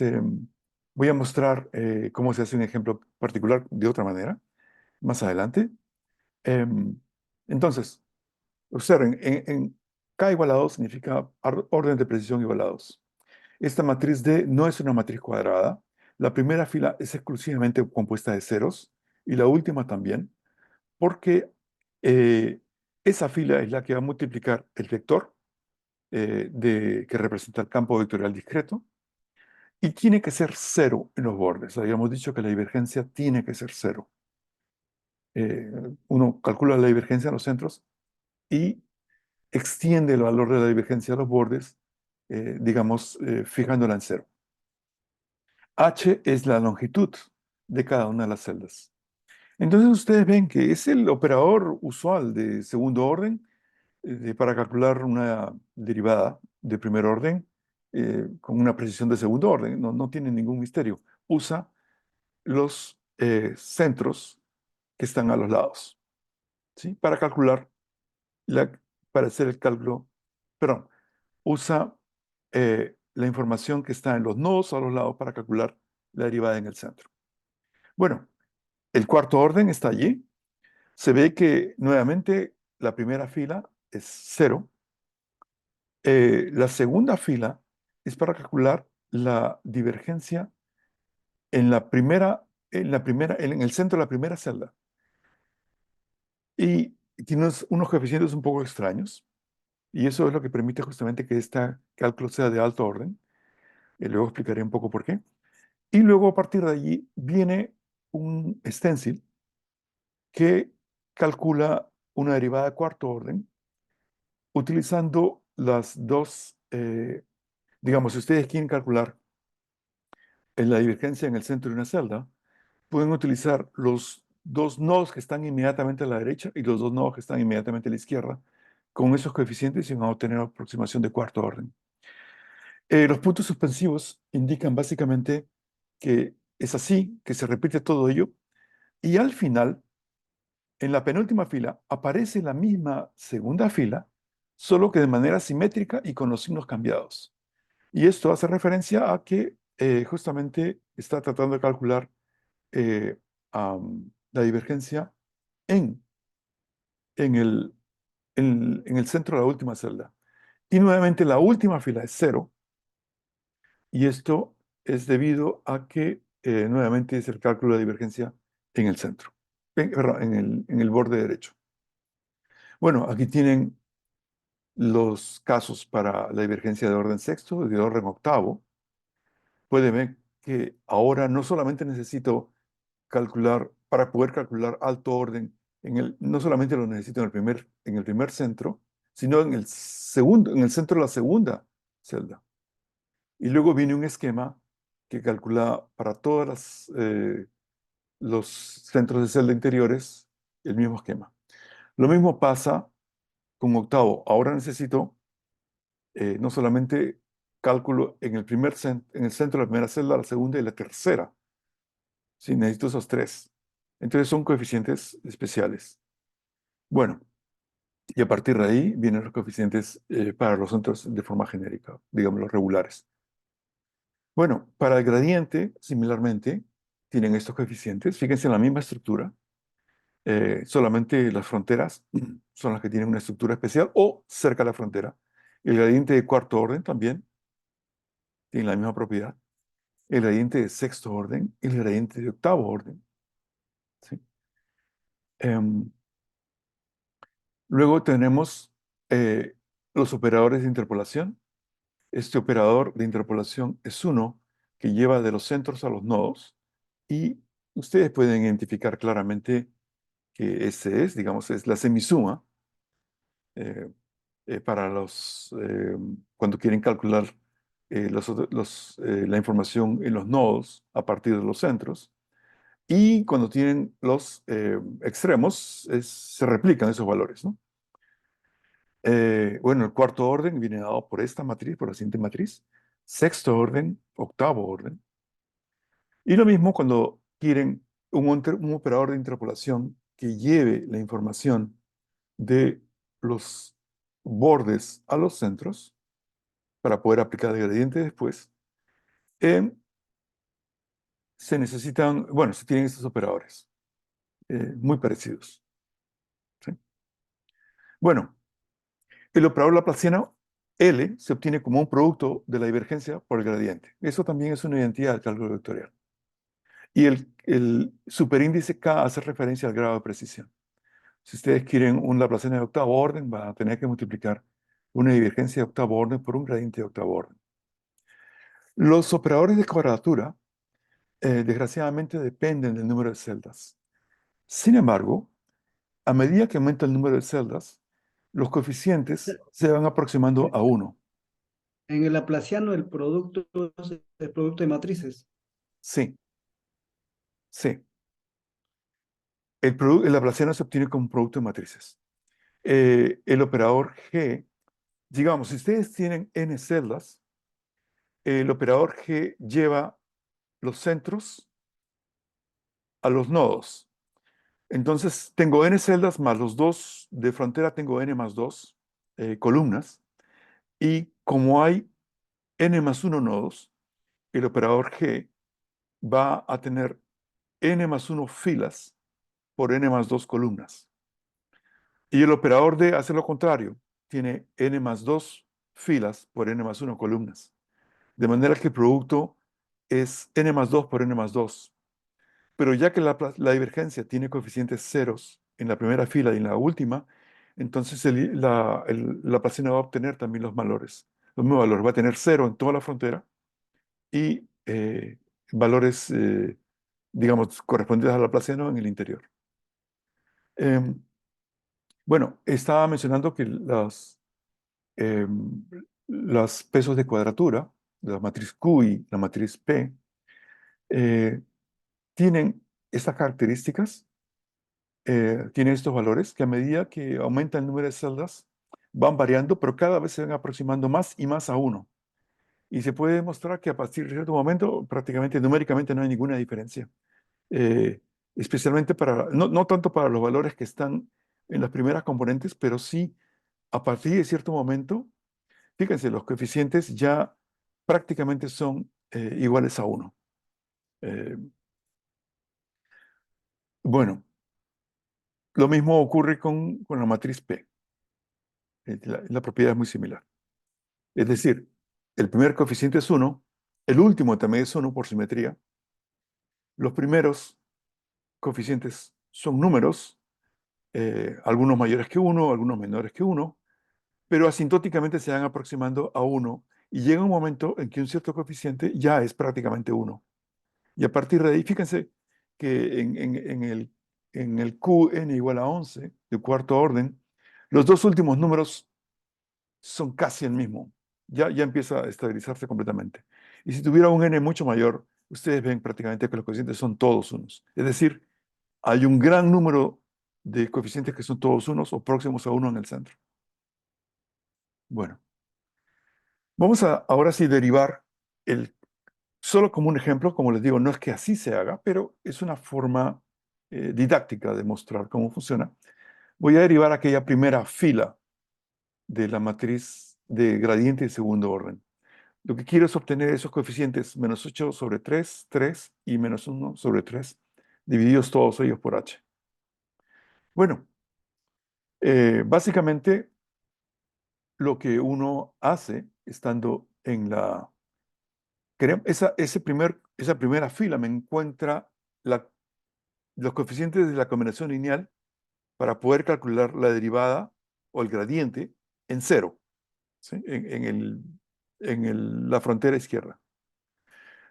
voy a mostrar cómo se hace un ejemplo particular de otra manera más adelante. Em, entonces, observen, en K igual a 2 significa orden de precisión igual a 2. Esta matriz D no es una matriz cuadrada. La primera fila es exclusivamente compuesta de ceros y la última también, porque esa fila es la que va a multiplicar el vector que representa el campo vectorial discreto y tiene que ser cero en los bordes. Habíamos dicho que la divergencia tiene que ser cero. Eh, Uno calcula la divergencia en los centros y extiende el valor de la divergencia a los bordes, digamos, fijándola en cero. H es la longitud de cada una de las celdas. Entonces ustedes ven que es el operador usual de segundo orden para calcular una derivada de primer orden con una precisión de segundo orden. No, no tiene ningún misterio. Usa los centros que están a los lados, ¿sí? Para calcular, la, para hacer el cálculo, perdón, usa la información que está en los nodos a los lados para calcular la derivada en el centro. Bueno, el cuarto orden está allí. Se ve que nuevamente la primera fila es cero. La segunda fila es para calcular la divergencia en el centro de la primera celda. Y tiene unos coeficientes un poco extraños. Y eso es lo que permite justamente que este cálculo sea de alto orden. Y luego explicaré un poco por qué. Y luego a partir de allí viene un stencil que calcula una derivada de cuarto orden utilizando las dos, digamos, si ustedes quieren calcular la divergencia en el centro de una celda, pueden utilizar los dos nodos que están inmediatamente a la derecha y los dos nodos que están inmediatamente a la izquierda, con esos coeficientes y van a obtener una aproximación de cuarto orden. Los puntos suspensivos indican básicamente que es así, que se repite todo ello, y al final, en la penúltima fila, aparece la misma segunda fila, solo que de manera simétrica y con los signos cambiados. Y esto hace referencia a que justamente está tratando de calcular eh, la divergencia en, en el, en el centro de la última celda. Y nuevamente la última fila es cero, y esto es debido a que nuevamente es el cálculo de divergencia en el centro, perdón, en el borde derecho. Bueno, aquí tienen los casos para la divergencia de orden sexto y de orden octavo. Pueden ver que ahora no solamente necesito calcular, para poder calcular alto orden, no solamente lo necesito en el primer centro, sino en el segundo, en el centro de la segunda celda. Y luego viene un esquema que calcula para todos los centros de celda interiores el mismo esquema. Lo mismo pasa con octavo. Ahora necesito no solamente cálculo en el centro de la primera celda, la segunda y la tercera. Sí, necesito esos tres. Entonces son coeficientes especiales. Bueno, y a partir de ahí vienen los coeficientes para los centros de forma genérica, digamos los regulares. Bueno, para el gradiente, similarmente, tienen estos coeficientes. Fíjense en la misma estructura. Solamente las fronteras son las que tienen una estructura especial o cerca de la frontera. El gradiente de cuarto orden también tiene la misma propiedad. El gradiente de sexto orden y el gradiente de octavo orden. ¿Sí? Em, Luego tenemos eh, los operadores de interpolación. Este operador de interpolación es uno que lleva de los centros a los nodos y ustedes pueden identificar claramente que ese es, digamos, es la semisuma eh, para cuando quieren calcular la información en los nodos a partir de los centros. Y cuando tienen los extremos, se replican esos valores, ¿no? Bueno, el cuarto orden viene dado por esta matriz, por la siguiente matriz. Sexto orden, octavo orden. Y lo mismo cuando quieren un operador de interpolación que lleve la información de los bordes a los centros para poder aplicar el gradiente después. eh, Se necesitan, bueno, se tienen estos operadores muy parecidos. ¿Sí? Bueno, el operador laplaciano L se obtiene como un producto de la divergencia por el gradiente. Eso también es una identidad del cálculo vectorial. Y el superíndice K hace referencia al grado de precisión. Si ustedes quieren un laplaciano de octavo orden, van a tener que multiplicar una divergencia de octavo orden por un gradiente de octavo orden. Los operadores de cuadratura, desgraciadamente, dependen del número de celdas. Sin embargo, a medida que aumenta el número de celdas, los coeficientes se van aproximando a uno. En el laplaciano el producto es el producto de matrices. Sí, sí. El laplaciano se obtiene como un producto de matrices. El operador G, digamos, si ustedes tienen n celdas, el operador G lleva los centros a los nodos. Entonces, tengo n celdas más los dos de frontera, tengo n más 2 columnas. Y como hay n más 1 nodos, el operador G va a tener n más 1 filas por n más 2 columnas. Y el operador D hace lo contrario, tiene n más 2 filas por n más 1 columnas. De manera que el producto es n más 2 por n más 2. Pero ya que la divergencia tiene coeficientes ceros en la primera fila y en la última, entonces la placina va a obtener también los mismos valores. Va a tener cero en toda la frontera y valores, digamos, correspondientes a la Laplaciano en el interior. Bueno, estaba mencionando que eh, los pesos de cuadratura, la matriz Q y la matriz P, eh, tienen estas características, tienen estos valores que a medida que aumenta el número de celdas van variando, pero cada vez se van aproximando más y más a uno. Y se puede demostrar que a partir de cierto momento, prácticamente numéricamente no hay ninguna diferencia. Eh, Especialmente para, no tanto para los valores que están en las primeras componentes, pero sí a partir de cierto momento, fíjense, los coeficientes ya prácticamente son iguales a uno. Eh, bueno, lo mismo ocurre con la matriz P. La propiedad es muy similar. Es decir, el primer coeficiente es uno, el último también es uno por simetría. Los primeros coeficientes son números, algunos mayores que uno, algunos menores que uno, pero asintóticamente se van aproximando a uno y llega un momento en que un cierto coeficiente ya es prácticamente uno. Y a partir de ahí, fíjense que en el Qn igual a 11, de cuarto orden, los dos últimos números son casi el mismo. Ya empieza a estabilizarse completamente. Y si tuviera un n mucho mayor, ustedes ven prácticamente que los coeficientes son todos unos. Es decir, hay un gran número de coeficientes que son todos unos o próximos a uno en el centro. Bueno, vamos a ahora sí derivar el, solo como un ejemplo, como les digo, no es que así se haga, pero es una forma didáctica de mostrar cómo funciona. Voy a derivar aquella primera fila de la matriz de gradiente de segundo orden. Lo que quiero es obtener esos coeficientes menos 8 sobre 3, 3 y menos 1 sobre 3, divididos todos ellos por h. Bueno, básicamente lo que uno hace estando en esa primera fila me encuentra los coeficientes de la combinación lineal para poder calcular la derivada o el gradiente en cero, ¿sí? La frontera izquierda.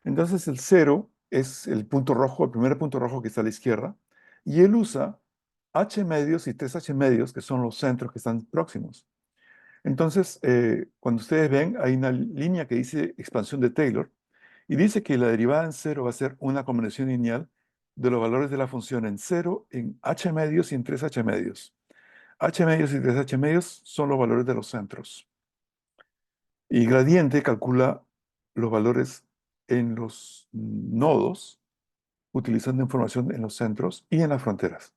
Entonces el cero es el punto rojo, el primer punto rojo que está a la izquierda, y él usa h medios y 3h medios, que son los centros que están próximos. Entonces, cuando ustedes ven, hay una línea que dice expansión de Taylor, y dice que la derivada en cero va a ser una combinación lineal de los valores de la función en cero, en h medios y en 3h medios. H medios y 3h medios son los valores de los centros. Y gradiente calcula los valores en los nodos, utilizando información en los centros y en las fronteras.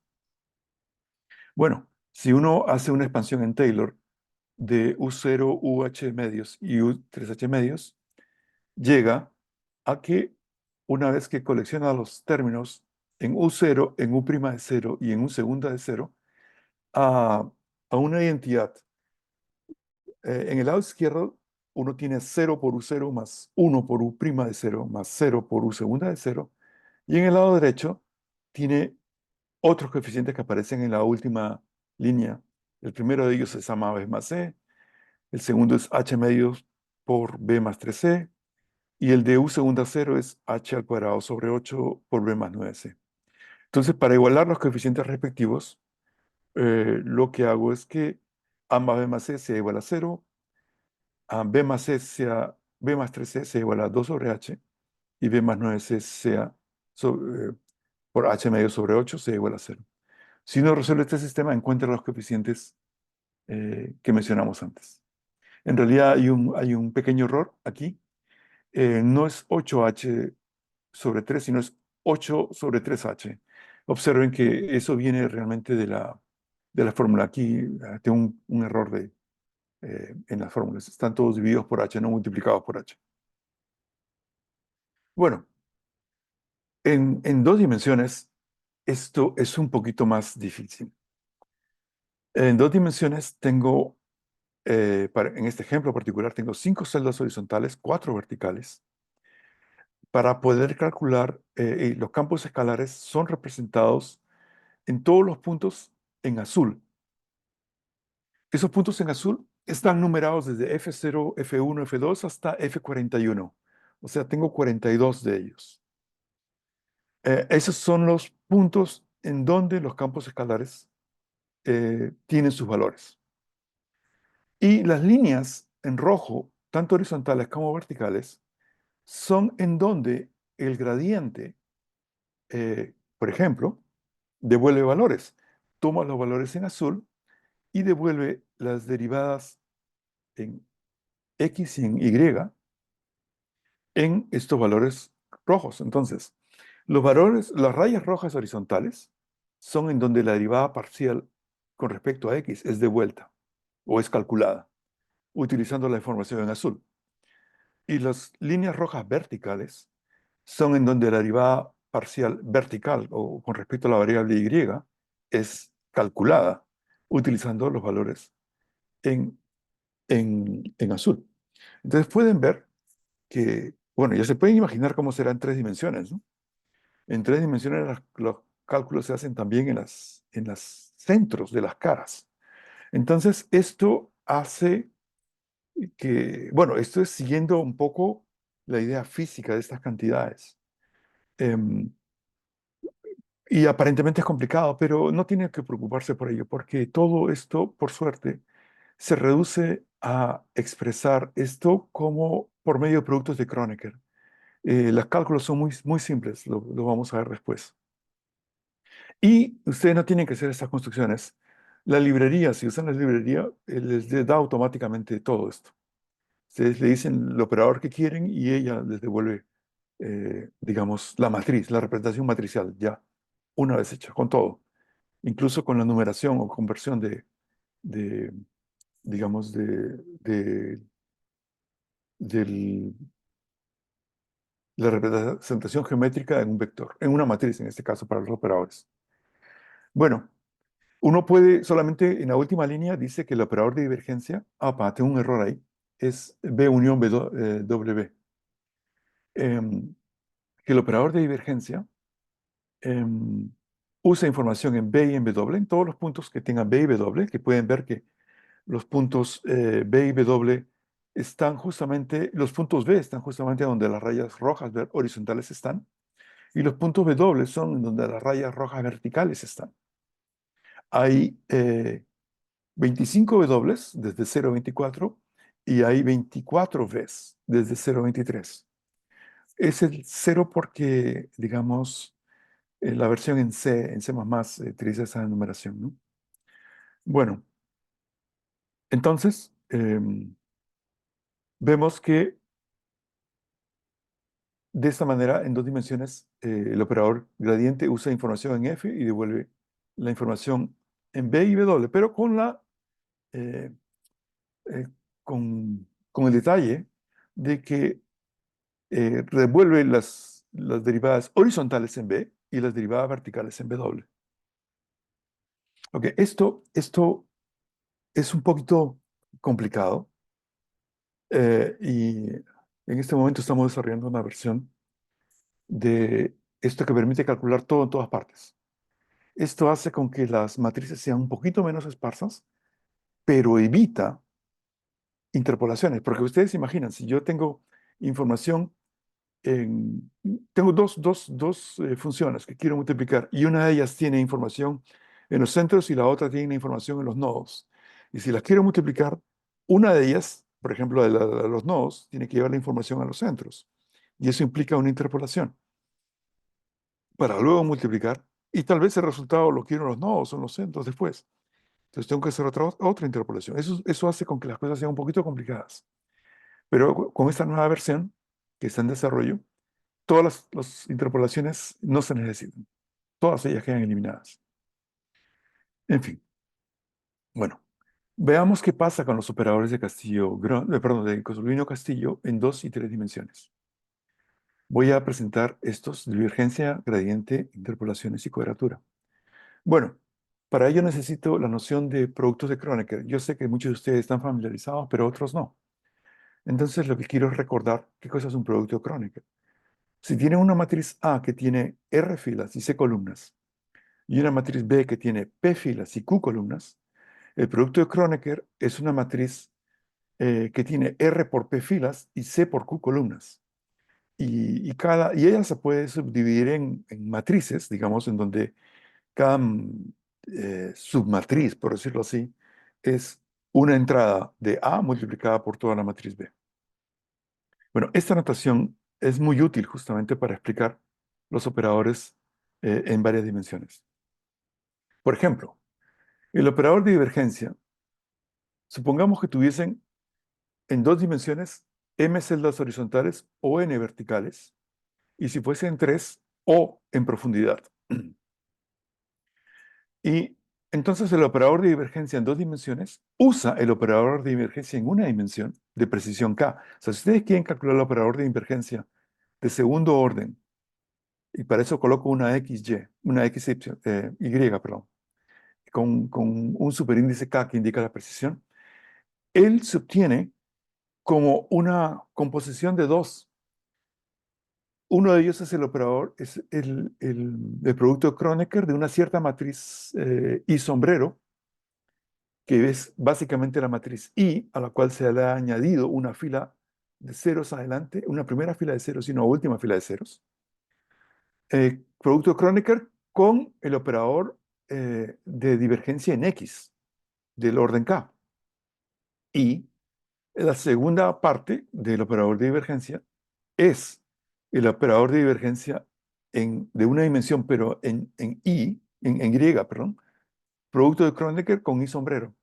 Bueno, si uno hace una expansión en Taylor de U0, UH medios y U3H medios, llega a que una vez que colecciona los términos en U0, en U' de 0 y en U segunda de 0, a, a una identidad. En el lado izquierdo, uno tiene 0 por U0 más 1 por U' de 0 más 0 por U segunda de 0. Y en el lado derecho, tiene otros coeficientes que aparecen en la última línea. El primero de ellos se llama B más C, el segundo es H medios por B más 3C, y el de U segunda 0 es H al cuadrado sobre 8 por B más 9C. Entonces, para igualar los coeficientes respectivos, lo que hago es que ambas B más C sea igual a 0, a B más C sea, B más 3C sea igual a 2 sobre H, y B más 9C sea por H medio sobre 8 sea igual a 0. Si uno resuelve este sistema, encuentra los coeficientes que mencionamos antes. En realidad hay un pequeño error aquí. No es 8h sobre 3, sino es 8 sobre 3h. Observen que eso viene realmente de la fórmula. Aquí tengo un error en las fórmulas. Están todos divididos por h, no multiplicados por h. Bueno, en dos dimensiones esto es un poquito más difícil. En dos dimensiones tengo, en este ejemplo particular, tengo 5 celdas horizontales, 4 verticales. Para poder calcular, los campos escalares son representados en todos los puntos en azul. Esos puntos en azul están numerados desde F0, F1, F2 hasta F41. O sea, tengo 42 de ellos. Esos son los puntos en donde los campos escalares tienen sus valores. Y las líneas en rojo, tanto horizontales como verticales, son en donde el gradiente, por ejemplo, devuelve valores. Toma los valores en azul y devuelve las derivadas en X y en Y en estos valores rojos. Entonces, los valores, las rayas rojas horizontales son en donde la derivada parcial con respecto a X es devuelta o es calculada, utilizando la información en azul. Y las líneas rojas verticales son en donde la derivada parcial vertical o con respecto a la variable Y es calculada, utilizando los valores en, en azul. Entonces pueden ver que, bueno, ya se pueden imaginar cómo será en tres dimensiones, ¿no? En tres dimensiones los cálculos se hacen también en los centros de las caras. Entonces, esto hace que, bueno, esto es siguiendo un poco la idea física de estas cantidades. Em, y aparentemente es complicado, pero no tiene que preocuparse por ello, porque todo esto, por suerte, se reduce a expresar esto como por medio de productos de Kronecker. Los cálculos son muy, muy simples, lo vamos a ver después. Y ustedes no tienen que hacer estas construcciones. La librería, si usan la librería, les da automáticamente todo esto. Ustedes le dicen el operador que quieren y ella les devuelve, digamos, la matriz, la representación matricial, ya, una vez hecha, con todo. Incluso con la numeración o conversión de, digamos, del- la representación geométrica en un vector, en una matriz, en este caso, para los operadores. Bueno, uno puede, solamente en la última línea dice que el operador de divergencia, tengo un error ahí, es B unión W. Que el operador de divergencia em, usa información en B y en W, en todos los puntos que tengan B y W, que pueden ver que los puntos B y W están justamente, los puntos B están justamente donde las rayas rojas horizontales están, y los puntos W son donde las rayas rojas verticales están. Hay 25 W desde 0,24 y hay 24 Vs desde 0,23. Es el 0 porque, digamos, la versión en C++ utiliza esa numeración, ¿no? Bueno, entonces vemos que de esta manera, en dos dimensiones, el operador gradiente usa información en F y devuelve la información en B y W, pero eh, eh, con el detalle de que revuelve las derivadas horizontales en B y las derivadas verticales en W. Ok, esto es un poquito complicado y en este momento estamos desarrollando una versión de esto que permite calcular todo en todas partes. Esto hace con que las matrices sean un poquito menos esparsas, pero evita interpolaciones, porque ustedes imaginan, si yo tengo información en, tengo dos funciones que quiero multiplicar y una de ellas tiene información en los centros y la otra tiene información en los nodos. Y si las quiero multiplicar, una de ellas, por ejemplo, de los nodos, tiene que llevar la información a los centros. Y eso implica una interpolación para luego multiplicar. Y tal vez el resultado lo quiero en los nodos o en los centros después. Entonces tengo que hacer otra interpolación. Eso hace con que las cosas sean un poquito complicadas. Pero con esta nueva versión que está en desarrollo, todas las interpolaciones no se necesitan. Todas ellas quedan eliminadas. En fin, bueno, veamos qué pasa con los operadores de perdón, de Koszulino-Castillo en dos y tres dimensiones. Voy a presentar estos: divergencia, gradiente, interpolaciones y cuadratura. Bueno, para ello necesito la noción de productos de Kronecker. Yo sé que muchos de ustedes están familiarizados, pero otros no. Entonces, lo que quiero es recordar qué cosa es un producto de Kronecker. Si tiene una matriz A que tiene R filas y C columnas, y una matriz B que tiene P filas y Q columnas, el producto de Kronecker es una matriz que tiene R por P filas y C por Q columnas. Y ella se puede subdividir en matrices, digamos, en donde cada submatriz, por decirlo así, es una entrada de A multiplicada por toda la matriz B. Bueno, esta notación es muy útil justamente para explicar los operadores en varias dimensiones. Por ejemplo, el operador de divergencia, supongamos que tuviesen en dos dimensiones m celdas horizontales o n verticales, y si fuesen tres, o en profundidad. Y entonces el operador de divergencia en dos dimensiones usa el operador de divergencia en una dimensión de precisión k. O sea, si ustedes quieren calcular el operador de divergencia de segundo orden, y para eso coloco una XY, una XY, Y, perdón, con un superíndice k que indica la precisión, él se obtiene como una composición de dos. Uno de ellos es el operador, es el producto de Kronecker de una cierta matriz I sombrero, que es básicamente la matriz I, a la cual se le ha añadido una fila de ceros adelante, una primera fila de ceros y una última fila de ceros. Producto de Kronecker con el operador de divergencia en X, del orden K. Y la segunda parte del operador de divergencia es el operador de divergencia de una dimensión, pero en I, en Y, perdón, producto de Kronecker con I sombrero,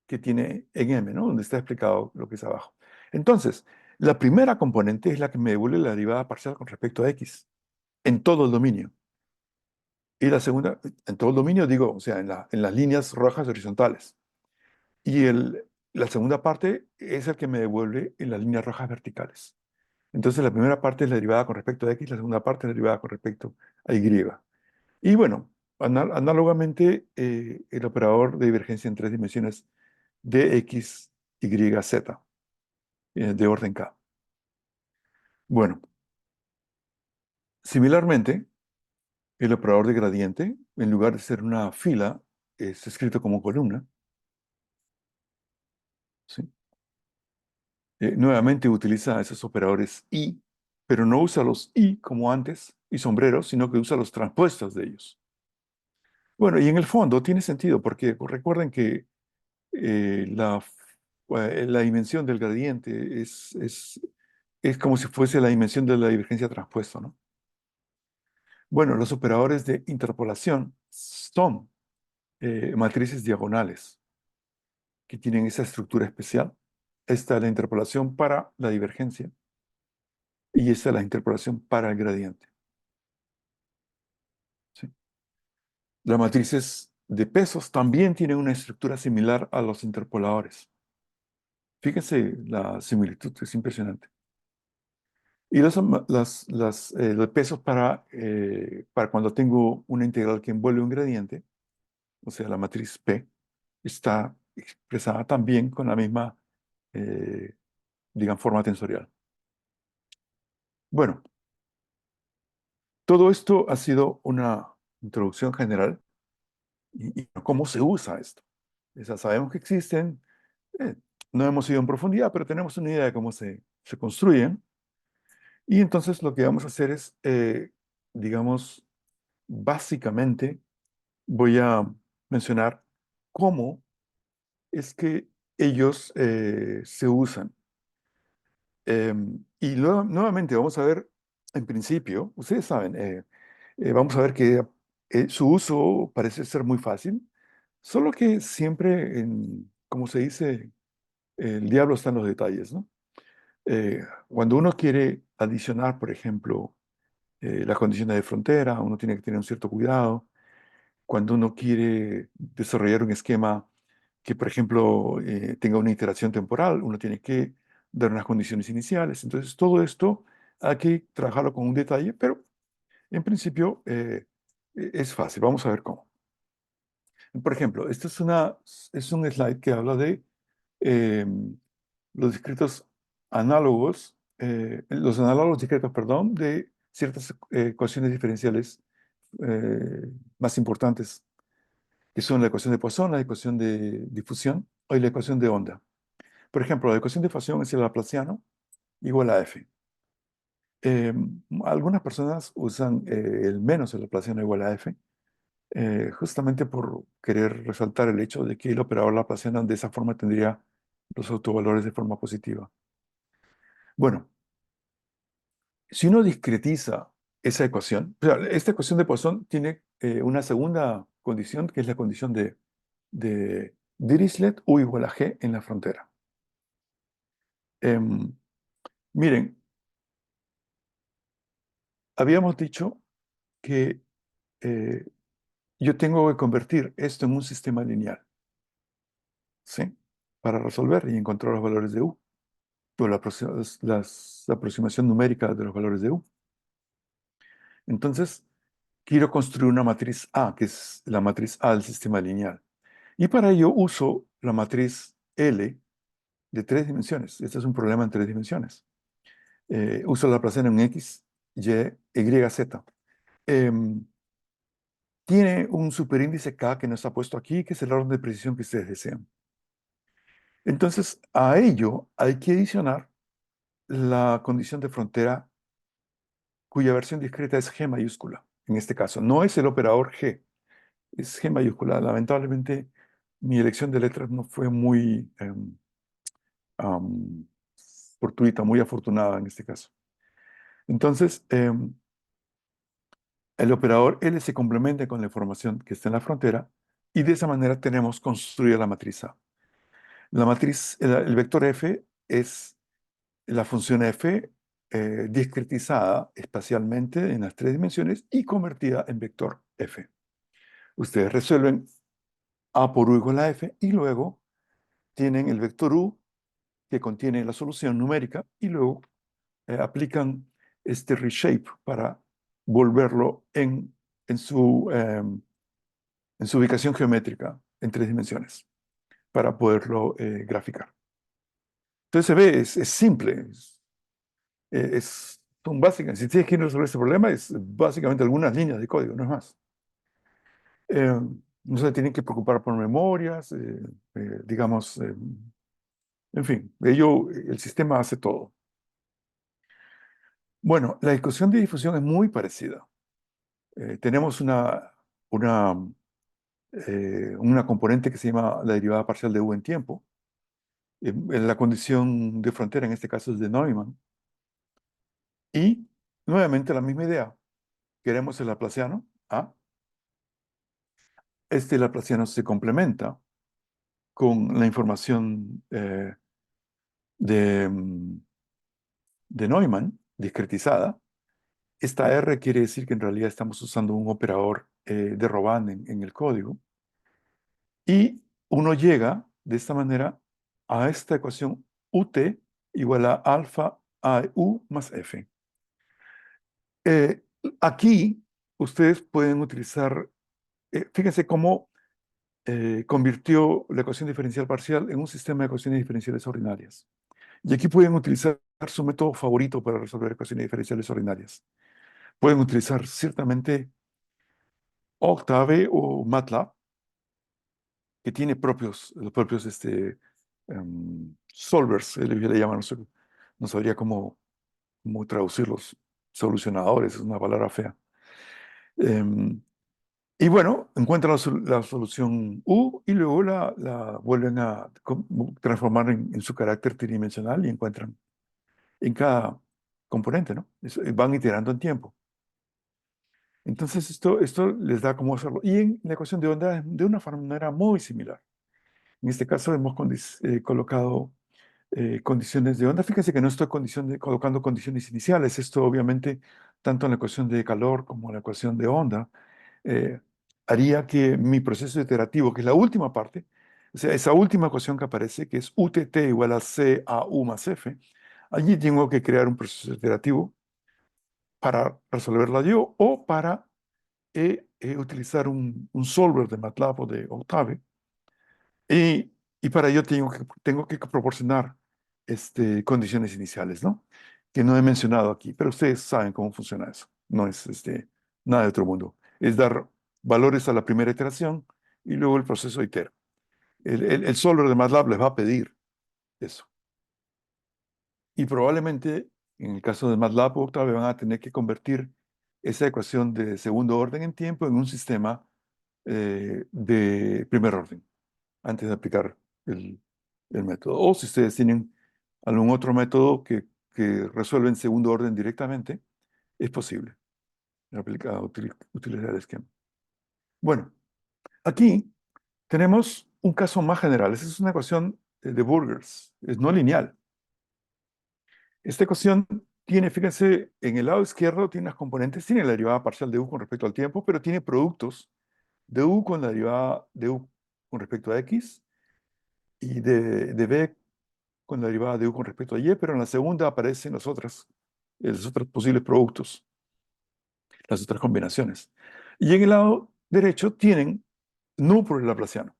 que tiene en M, ¿no? Donde está explicado lo que es abajo. Entonces, la primera componente es la que me devuelve la derivada parcial con respecto a X, en todo el dominio. Y la segunda, en todo el dominio, digo, o sea, en las líneas rojas horizontales. Y la segunda parte es el que me devuelve en las líneas rojas verticales. Entonces, la primera parte es la derivada con respecto a X, la segunda parte es la derivada con respecto a Y. Y bueno, análogamente, el operador de divergencia en tres dimensiones de X, Y, Z, de orden K. Bueno, similarmente, el operador de gradiente, en lugar de ser una fila, es escrito como columna. ¿Sí? Nuevamente utiliza esos operadores I, pero no usa los I como antes y sombreros, sino que usa los transpuestos de ellos. Bueno, y en el fondo tiene sentido, porque recuerden que la dimensión del gradiente es como si fuese la dimensión de la divergencia transpuesta, ¿no? Bueno, los operadores de interpolación son matrices diagonales que tienen esa estructura especial. Esta es la interpolación para la divergencia y esta es la interpolación para el gradiente. ¿Sí? Las matrices de pesos también tienen una estructura similar a los interpoladores. Fíjense la similitud, es impresionante. Y los pesos para cuando tengo una integral que envuelve un gradiente, o sea, la matriz P, está expresada también con la misma, eh, digan, forma tensorial. Bueno, todo esto ha sido una introducción general y cómo se usa esto. O sea, sabemos que existen, eh, no hemos ido en profundidad, pero tenemos una idea de cómo se construyen. Y entonces lo que vamos a hacer es, digamos, básicamente voy a mencionar cómo es que ellos se usan. Y nuevamente vamos a ver, en principio, ustedes saben, vamos a ver que su uso parece ser muy fácil, solo que siempre, como se dice, el diablo está en los detalles, ¿no? Cuando uno quiere adicionar, por ejemplo, las condiciones de frontera, uno tiene que tener un cierto cuidado. Cuando uno quiere desarrollar un esquema que, por ejemplo, tenga una iteración temporal, uno tiene que dar unas condiciones iniciales. Entonces, todo esto hay que trabajarlo con un detalle, pero en principio es fácil. Vamos a ver cómo. Por ejemplo, esto es un slide que habla de eh, los discretos análogos, los análogos discretos, perdón, de ciertas ecuaciones diferenciales más importantes, que son la ecuación de Poisson, la ecuación de difusión y la ecuación de onda. Por ejemplo, la ecuación de difusión es el laplaciano igual a f. Eh, Algunas personas usan el menos el laplaciano igual a f, justamente por querer resaltar el hecho de que el operador laplaciano de esa forma tendría los autovalores de forma positiva. Bueno, si uno discretiza esa ecuación, o sea, esta ecuación de Poisson tiene una segunda condición, que es la condición de Dirichlet U igual a G en la frontera. Em, miren, habíamos dicho que eh, yo tengo que convertir esto en un sistema lineal, ¿sí? Para resolver y encontrar los valores de U, o la aproximación numérica de los valores de U. Entonces, quiero construir una matriz A, que es la matriz A del sistema lineal. Y para ello uso la matriz L de 3 dimensiones. Este es un problema en 3 dimensiones. Uso la Laplaciano en X, Y, Z. Em, Tiene un superíndice K que no está puesto aquí, que es el orden de precisión que ustedes desean. Entonces, a ello hay que adicionar la condición de frontera cuya versión discreta es G mayúscula. En este caso, no es el operador G, es G mayúscula. Lamentablemente, mi elección de letras no fue muy am, fortuita, muy afortunada en este caso. Entonces, el operador L se complementa con la información que está en la frontera y de esa manera tenemos construida la matriz A. La matriz, el vector F es la función F discretizada espacialmente en las 3 dimensiones y convertida en vector F. Ustedes resuelven A por U igual a F y luego tienen el vector U que contiene la solución numérica y luego aplican este reshape para volverlo en su, en su ubicación geométrica en 3 dimensiones para poderlo graficar. Entonces se ve, es simple, son básicas. Si tienes que resolver este problema, es básicamente algunas líneas de código, no es más. No se tienen que preocupar por memorias, digamos, en fin, ello, el sistema hace todo. Bueno, la ecuación de difusión es muy parecida. Tenemos una componente que se llama la derivada parcial de U en tiempo. La condición de frontera en este caso es de Neumann. Y nuevamente la misma idea. Queremos el laplaciano A. Este laplaciano se complementa con la información de, de Neumann, discretizada. Esta R quiere decir que en realidad estamos usando un operador de Robin en el código. Y uno llega de esta manera a esta ecuación UT igual a alfa a U más F. Eh, Aquí ustedes pueden utilizar, fíjense cómo convirtió la ecuación diferencial parcial en un sistema de ecuaciones diferenciales ordinarias. Y aquí pueden utilizar su método favorito para resolver ecuaciones diferenciales ordinarias. Pueden utilizar ciertamente Octave o MATLAB, que tiene los propios solvers, le llaman, no sabría cómo traducirlos, solucionadores, es una palabra fea. Em, y bueno, encuentran la solución U y luego la vuelven a transformar en su carácter tridimensional y encuentran en cada componente, ¿no? Van iterando en tiempo. Entonces esto les da cómo hacerlo. Y en la ecuación de onda de una manera muy similar. En este caso hemos colocado condiciones de onda. Fíjense que no estoy colocando condiciones iniciales. Esto obviamente, tanto en la ecuación de calor como en la ecuación de onda, eh, haría que mi proceso iterativo, que es la última parte, o sea, esa última ecuación que aparece, que es UTT igual a C a U más F, allí tengo que crear un proceso iterativo para resolverla yo o para utilizar un solver de MATLAB o de Octave. Y para ello tengo que proporcionar condiciones iniciales, ¿no? Que no he mencionado aquí, pero ustedes saben cómo funciona eso. No es nada de otro mundo. Es dar valores a la primera iteración y luego el proceso itera. El solver de MATLAB les va a pedir eso. Y probablemente, en el caso de MATLAB otra vez van a tener que convertir esa ecuación de segundo orden en tiempo en un sistema de primer orden antes de aplicar el, el método. O si ustedes tienen algún otro método que resuelve en segundo orden directamente, es posible utilizar el esquema. Bueno, aquí tenemos un caso más general. Esta es una ecuación de Burgers, es no lineal. Esta ecuación tiene, fíjense, en el lado izquierdo tiene las componentes, tiene la derivada parcial de u con respecto al tiempo, pero tiene productos de u con la derivada de u con respecto a x y de b con la derivada de u con respecto a y, pero en la segunda aparecen los otros posibles productos, las otras combinaciones. Y en el lado derecho tienen nu por el laplaciano.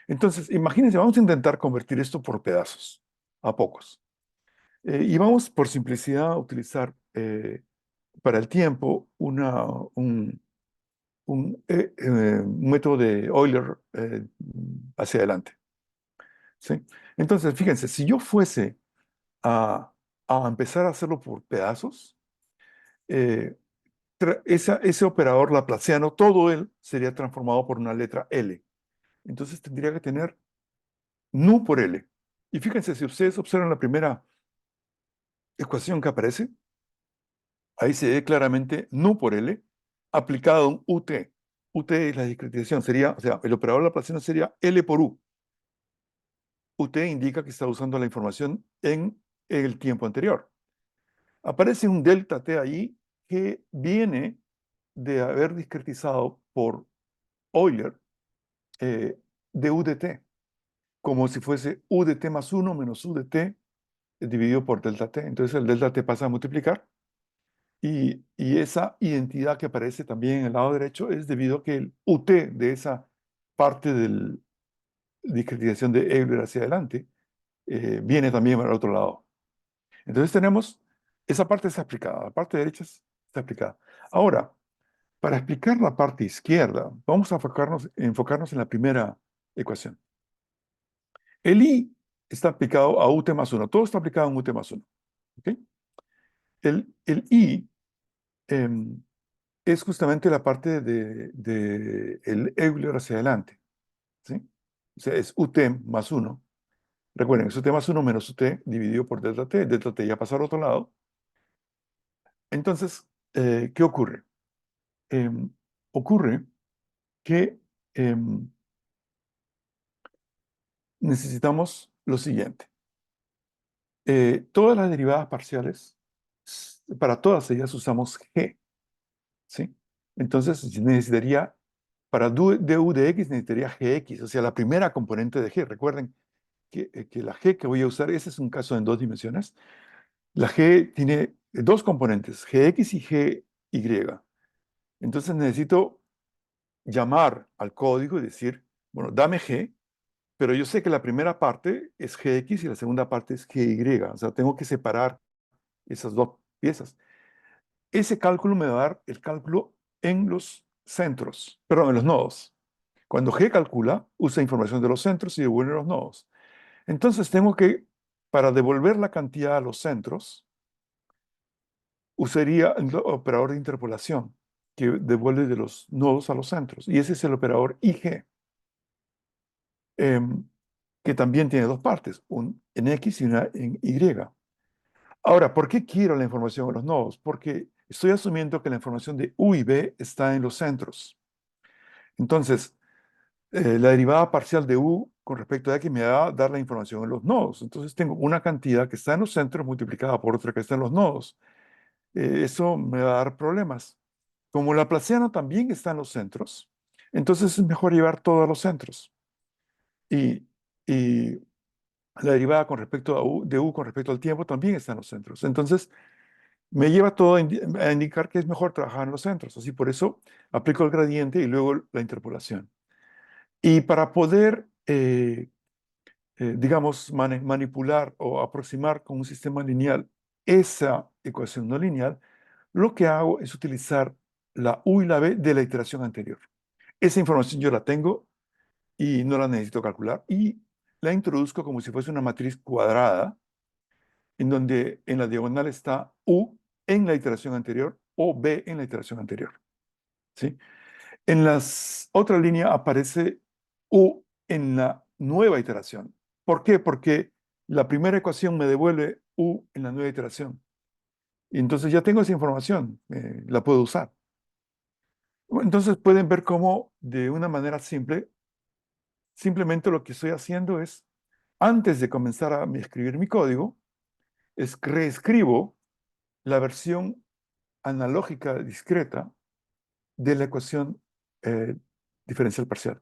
Entonces, imagínense, vamos a intentar convertir esto por pedazos, a pocos. Y vamos, por simplicidad, a utilizar para el tiempo un método de Euler hacia adelante. ¿Sí? Entonces, fíjense, si yo fuese a, a empezar a hacerlo por pedazos, eh, ese operador laplaciano, todo él sería transformado por una letra L. Entonces tendría que tener nu por L. Y fíjense, si ustedes observan la primera ecuación que aparece, ahí se ve claramente nu por L aplicado a un UT. UT es la discretización, sería, o sea, el operador laplaciano sería L por U. UT indica que está usando la información en el tiempo anterior. Aparece un delta T ahí que viene de haber discretizado por Euler de U de T, como si fuese U de T más 1 menos U de T dividido por delta T. Entonces el delta T pasa a multiplicar y esa identidad que aparece también en el lado derecho es debido a que el UT de esa parte de la discretización de Euler hacia adelante viene también para el otro lado. Entonces tenemos, esa parte está aplicada, la parte derecha está aplicada. Ahora, para explicar la parte izquierda, vamos a enfocarnos en la primera ecuación. El I está aplicado a UT más 1, todo está aplicado en UT más 1. ¿Okay? El I es justamente la parte de el Euler hacia adelante. ¿Sí? O sea, es UT más 1. Recuerden, es UT más 1 menos UT dividido por delta T. Delta T ya pasa al otro lado. Entonces, ¿qué ocurre? Em, ocurre que necesitamos lo siguiente. Todas las derivadas parciales, para todas ellas usamos G, ¿sí? Entonces necesitaría, para du de x necesitaría gx, o sea, la primera componente de G. Recuerden que la G que voy a usar, ese es un caso en dos dimensiones. La G tiene dos componentes, gx y gy. Entonces necesito llamar al código y decir, bueno, dame G, pero yo sé que la primera parte es gx y la segunda parte es gy. O sea, tengo que separar esas dos piezas. Ese cálculo me va a dar el cálculo en los centros, perdón, en los nodos. Cuando G calcula, usa información de los centros y devuelve los nodos. Entonces tengo que, para devolver la cantidad a los centros, usaría el operador de interpolación, que devuelve de los nodos a los centros. Y ese es el operador IG, em, que también tiene dos partes, un en X y una en Y. Ahora, ¿por qué quiero la información en los nodos? Porque estoy asumiendo que la información de U y B está en los centros. Entonces, la derivada parcial de U con respecto a X me va a dar la información en los nodos. Entonces, tengo una cantidad que está en los centros multiplicada por otra que está en los nodos. Eso me va a dar problemas. Como la Laplaciano también está en los centros, entonces es mejor llevar todo a los centros. Y, y la derivada con respecto a U, de U con respecto al tiempo también está en los centros. Entonces, me lleva todo a indicar que es mejor trabajar en los centros. Así por eso aplico el gradiente y luego la interpolación. Y para poder, digamos, manipular o aproximar con un sistema lineal esa ecuación no lineal, lo que hago es utilizar la U y la B de la iteración anterior. Esa información yo la tengo y no la necesito calcular y la introduzco como si fuese una matriz cuadrada en donde en la diagonal está U en la iteración anterior o B en la iteración anterior. ¿Sí? En la otra línea aparece U en la nueva iteración. ¿Por qué? Porque la primera ecuación me devuelve U en la nueva iteración. Y entonces ya tengo esa información, la puedo usar. Entonces pueden ver cómo de una manera simple, simplemente lo que estoy haciendo es, antes de comenzar a escribir mi código, es que reescribo la versión analógica discreta de la ecuación eh, diferencial parcial.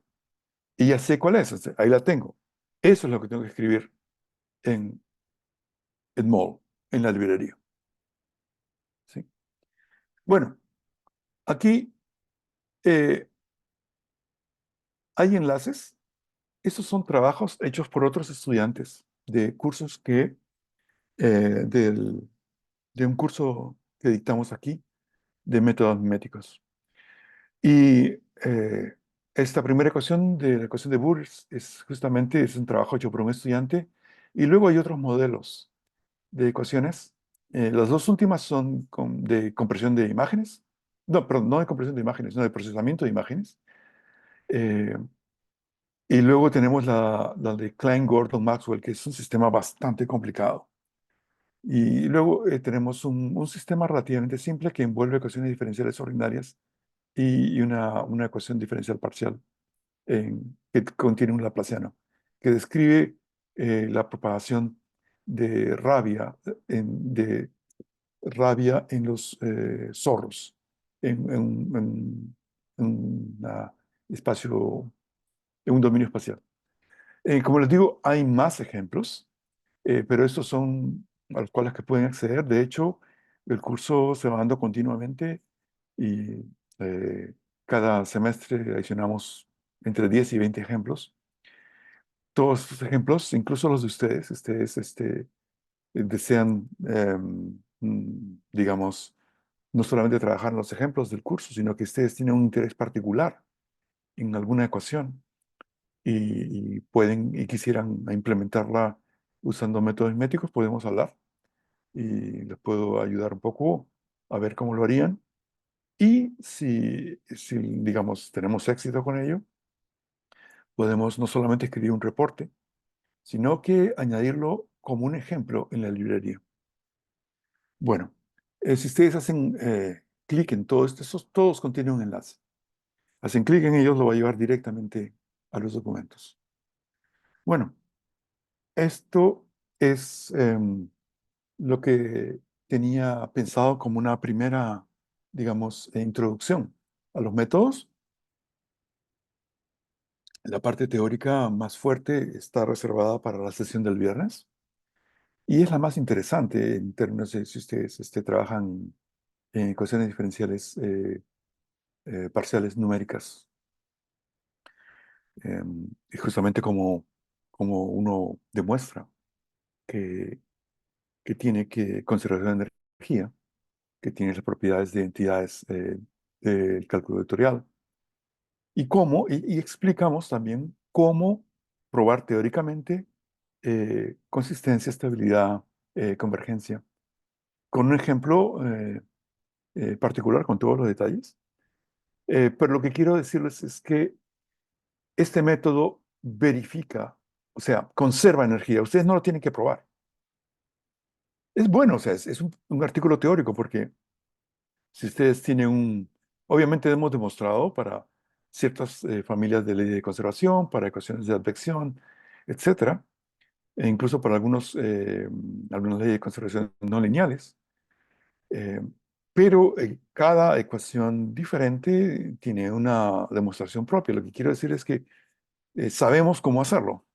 Y ya sé cuál es, o sea, ahí la tengo. Eso es lo que tengo que escribir en Mol, en la librería. ¿Sí? Bueno, aquí eh, hay enlaces. Estos son trabajos hechos por otros estudiantes de cursos eh, del, de un curso que dictamos aquí de métodos miméticos. Y esta primera ecuación de la ecuación de Burs es justamente es un trabajo hecho por un estudiante. Y luego hay otros modelos de ecuaciones. Las dos últimas son de compresión de imágenes. No, perdón, no de compresión de imágenes, no de procesamiento de imágenes. Eh, y luego tenemos la de Klein-Gordon-Maxwell, que es un sistema bastante complicado. Y luego tenemos un sistema relativamente simple que envuelve ecuaciones diferenciales ordinarias y una ecuación diferencial parcial que contiene un laplaciano, que describe la propagación de de rabia en los zorros, en un espacio, en un dominio espacial. Como les digo, hay más ejemplos, pero estos son a los cuales que pueden acceder. De hecho, el curso se va dando continuamente y cada semestre adicionamos entre 10 y 20 ejemplos. Todos estos ejemplos, incluso los de ustedes desean, digamos, no solamente trabajar en los ejemplos del curso, sino que ustedes tienen un interés particular en alguna ecuación y pueden y quisieran implementarla usando métodos miméticos, podemos hablar y les puedo ayudar un poco a ver cómo lo harían. Y si digamos, tenemos éxito con ello, podemos no solamente escribir un reporte, sino que añadirlo como un ejemplo en la librería. Bueno, si ustedes hacen clic en todo esto, todos contienen un enlace. Hacen clic en ellos, lo va a llevar directamente a los documentos. Bueno, esto es lo que tenía pensado como una primera, digamos, introducción a los métodos. La parte teórica más fuerte está reservada para la sesión del viernes y es la más interesante en términos de si ustedes trabajan en ecuaciones diferenciales parciales numéricas. Y justamente como uno demuestra que, que tiene que conservación de energía, que tiene las propiedades de entidades del cálculo vectorial, y explicamos también cómo probar teóricamente consistencia, estabilidad, convergencia, con un ejemplo particular con todos los detalles. Pero lo que quiero decirles es que este método verifica, o sea, conserva energía. Ustedes no lo tienen que probar. Es bueno, o sea, es un artículo teórico porque si ustedes tienen obviamente hemos demostrado para ciertas familias de ley de conservación, para ecuaciones de advección, etcétera, e incluso para algunas leyes de conservación no lineales. eh, pero cada ecuación diferente tiene una demostración propia. Lo que quiero decir es que sabemos cómo hacerlo.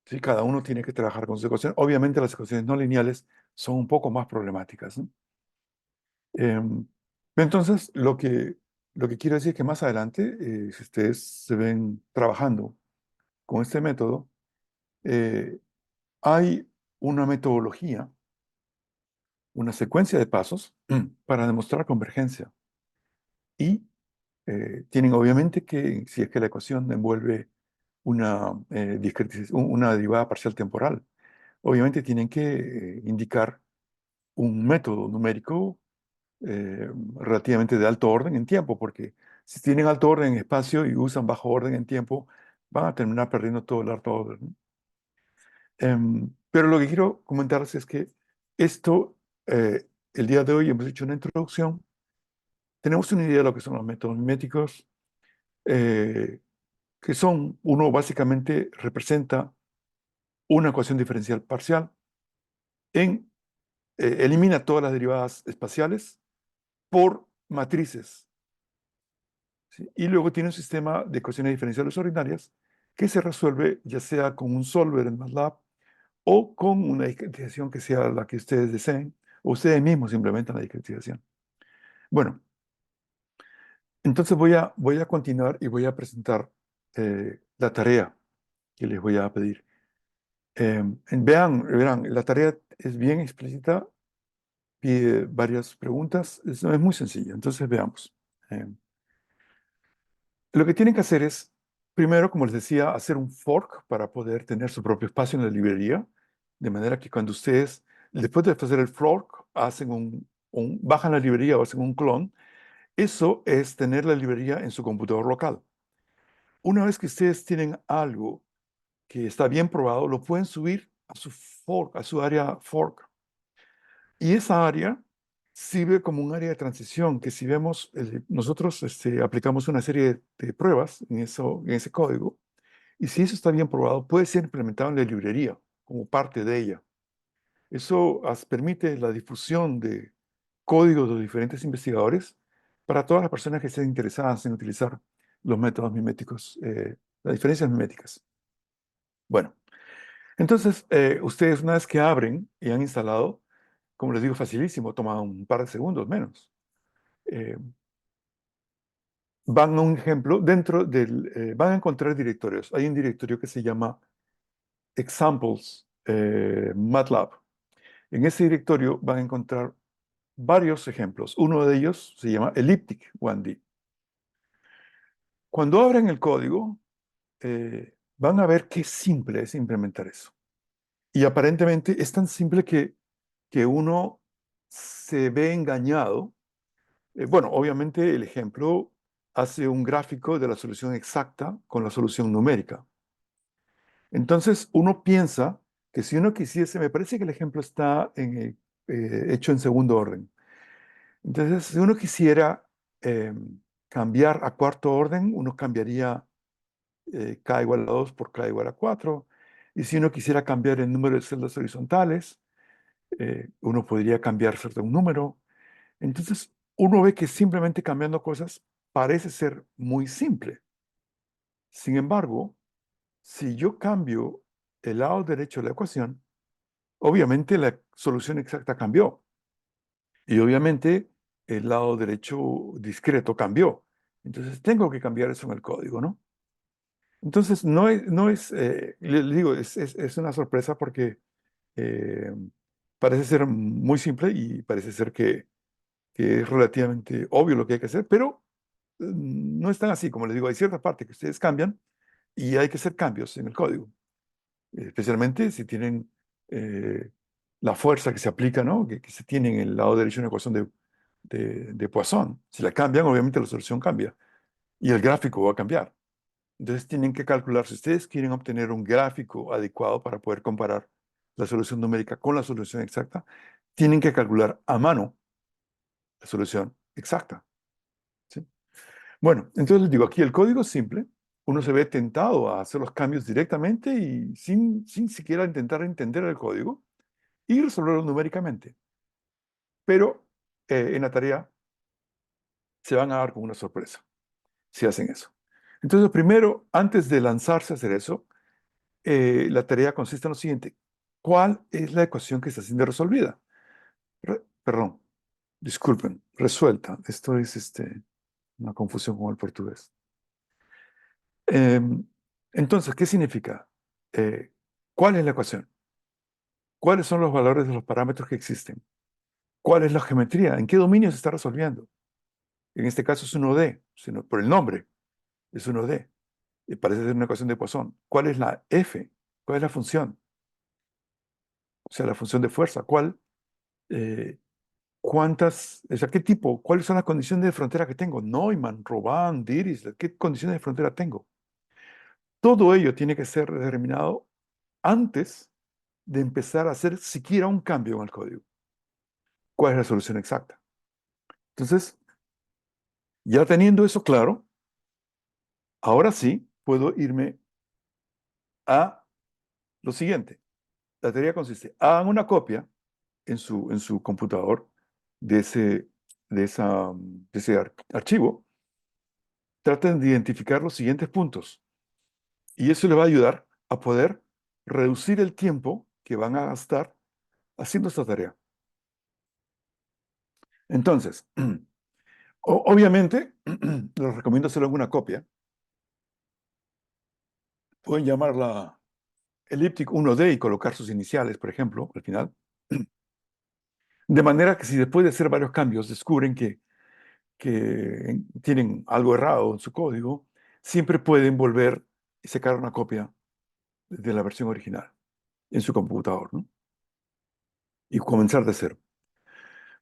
¿Sí? Cada uno tiene que trabajar con sus ecuaciones. Obviamente las ecuaciones no lineales son un poco más problemáticas, ¿no? Em, entonces, lo que quiero decir es que más adelante, si ustedes se ven trabajando con este método, eh, hay una metodología, una secuencia de pasos para demostrar convergencia. Y tienen obviamente que, si es que la ecuación envuelve una derivada parcial temporal, obviamente tienen que indicar un método numérico relativamente de alto orden en tiempo, porque Si tienen alto orden en espacio y usan bajo orden en tiempo, van a terminar perdiendo todo el alto orden, ¿no? Pero lo que quiero comentarles es que esto, el día de hoy hemos hecho una introducción, tenemos una idea de lo que son los métodos miméticos, eh, que son, uno básicamente representa una ecuación diferencial parcial en, elimina todas las derivadas espaciales por matrices, ¿sí? Y luego tiene un sistema de ecuaciones diferenciales ordinarias que se resuelve ya sea con un solver en MATLAB o con una discretización que sea la que ustedes deseen, o ustedes mismos implementan la discretización. Bueno, entonces voy a continuar y voy a presentar la tarea que les voy a pedir. Verán, la tarea es bien explícita, pide varias preguntas, es muy sencilla, entonces veamos. Eh, lo que tienen que hacer es, primero, como les decía, hacer un fork para poder tener su propio espacio en la librería, de manera que cuando ustedes, después de hacer el fork, hacen bajan la librería o hacen un clon, eso es tener la librería en su computador local. Una vez que ustedes tienen algo que está bien probado, lo pueden subir a su fork, a su área fork. Y esa área sirve como un área de transición, que si vemos, nosotros aplicamos una serie de pruebas en ese código, y si eso está bien probado, puede ser implementado en la librería como parte de ella. Eso permite la difusión de códigos de los diferentes investigadores para todas las personas que estén interesadas en utilizar los métodos miméticos, las diferencias miméticas. Bueno, entonces, ustedes una vez que abren y han instalado, como les digo, facilísimo, toma un par de segundos menos. Eh, van a un ejemplo, van a encontrar directorios. Hay un directorio que se llama Examples MATLAB. En ese directorio van a encontrar varios ejemplos. Uno de ellos se llama Elliptic 1D. Cuando abren el código, van a ver qué simple es implementar eso. Y aparentemente es tan simple que uno se ve engañado. Bueno, obviamente el ejemplo hace un gráfico de la solución exacta con la solución numérica. Entonces uno piensa que si uno quisiese, me parece que el ejemplo está hecho en segundo orden. Entonces, si uno quisiera cambiar a cuarto orden, uno cambiaría k igual a 2 por k igual a 4. Y si uno quisiera cambiar el número de celdas horizontales, uno podría cambiarse de un número. Entonces, uno ve que simplemente cambiando cosas parece ser muy simple. Sin embargo, si yo cambio el lado derecho de la ecuación, obviamente la solución exacta cambió. Y obviamente el lado derecho discreto cambió. Entonces tengo que cambiar eso en el código, ¿no? Entonces le digo, es una sorpresa porque eh, parece ser muy simple y parece ser que es relativamente obvio lo que hay que hacer, pero no es tan así. Como les digo, hay cierta parte que ustedes cambian y hay que hacer cambios en el código, especialmente si tienen eh, la fuerza que se aplica, ¿no? Que se tiene en el lado derecho de una ecuación de Poisson. Si la cambian, obviamente la solución cambia y el gráfico va a cambiar. Entonces tienen que calcular, si ustedes quieren obtener un gráfico adecuado para poder comparar la solución numérica con la solución exacta, tienen que calcular a mano la solución exacta, ¿sí? Bueno, entonces les digo, aquí el código es simple. Uno se ve tentado a hacer los cambios directamente y sin siquiera intentar entender el código y resolverlo numéricamente. Pero en la tarea se van a dar con una sorpresa si hacen eso. Entonces, primero, antes de lanzarse a hacer eso, la tarea consiste en lo siguiente. ¿Cuál es la ecuación que está siendo resolvida? Perdón, disculpen, resuelta. Esto es una confusión con el portugués. Em, entonces, ¿qué significa? Eh, ¿Cuál es la ecuación? ¿Cuáles son los valores de los parámetros que existen? ¿Cuál es la geometría? ¿En qué dominio se está resolviendo? En este caso es 1D, sino por el nombre, es 1D. Y parece ser una ecuación de Poisson. ¿Cuál es la F? ¿Cuál es la función? O sea, la función de fuerza. Eh, o sea, qué tipo, cuáles son las condiciones de frontera que tengo. Neumann, Robin, Dirichlet, qué condiciones de frontera tengo. Todo ello tiene que ser determinado antes de empezar a hacer siquiera un cambio en el código. ¿Cuál es la solución exacta? Entonces, ya teniendo eso claro, ahora sí puedo irme a lo siguiente. La teoría consiste, hagan una copia en su computador de ese archivo, traten de identificar los siguientes puntos y eso les va a ayudar a poder reducir el tiempo que van a gastar haciendo esta tarea. Entonces, obviamente, les recomiendo hacerlo en una copia. Pueden llamarla Elliptic 1D y colocar sus iniciales, por ejemplo, al final. De manera que si después de hacer varios cambios descubren que tienen algo errado en su código, siempre pueden volver y sacar una copia de la versión original en su computador, ¿no? Y comenzar de cero.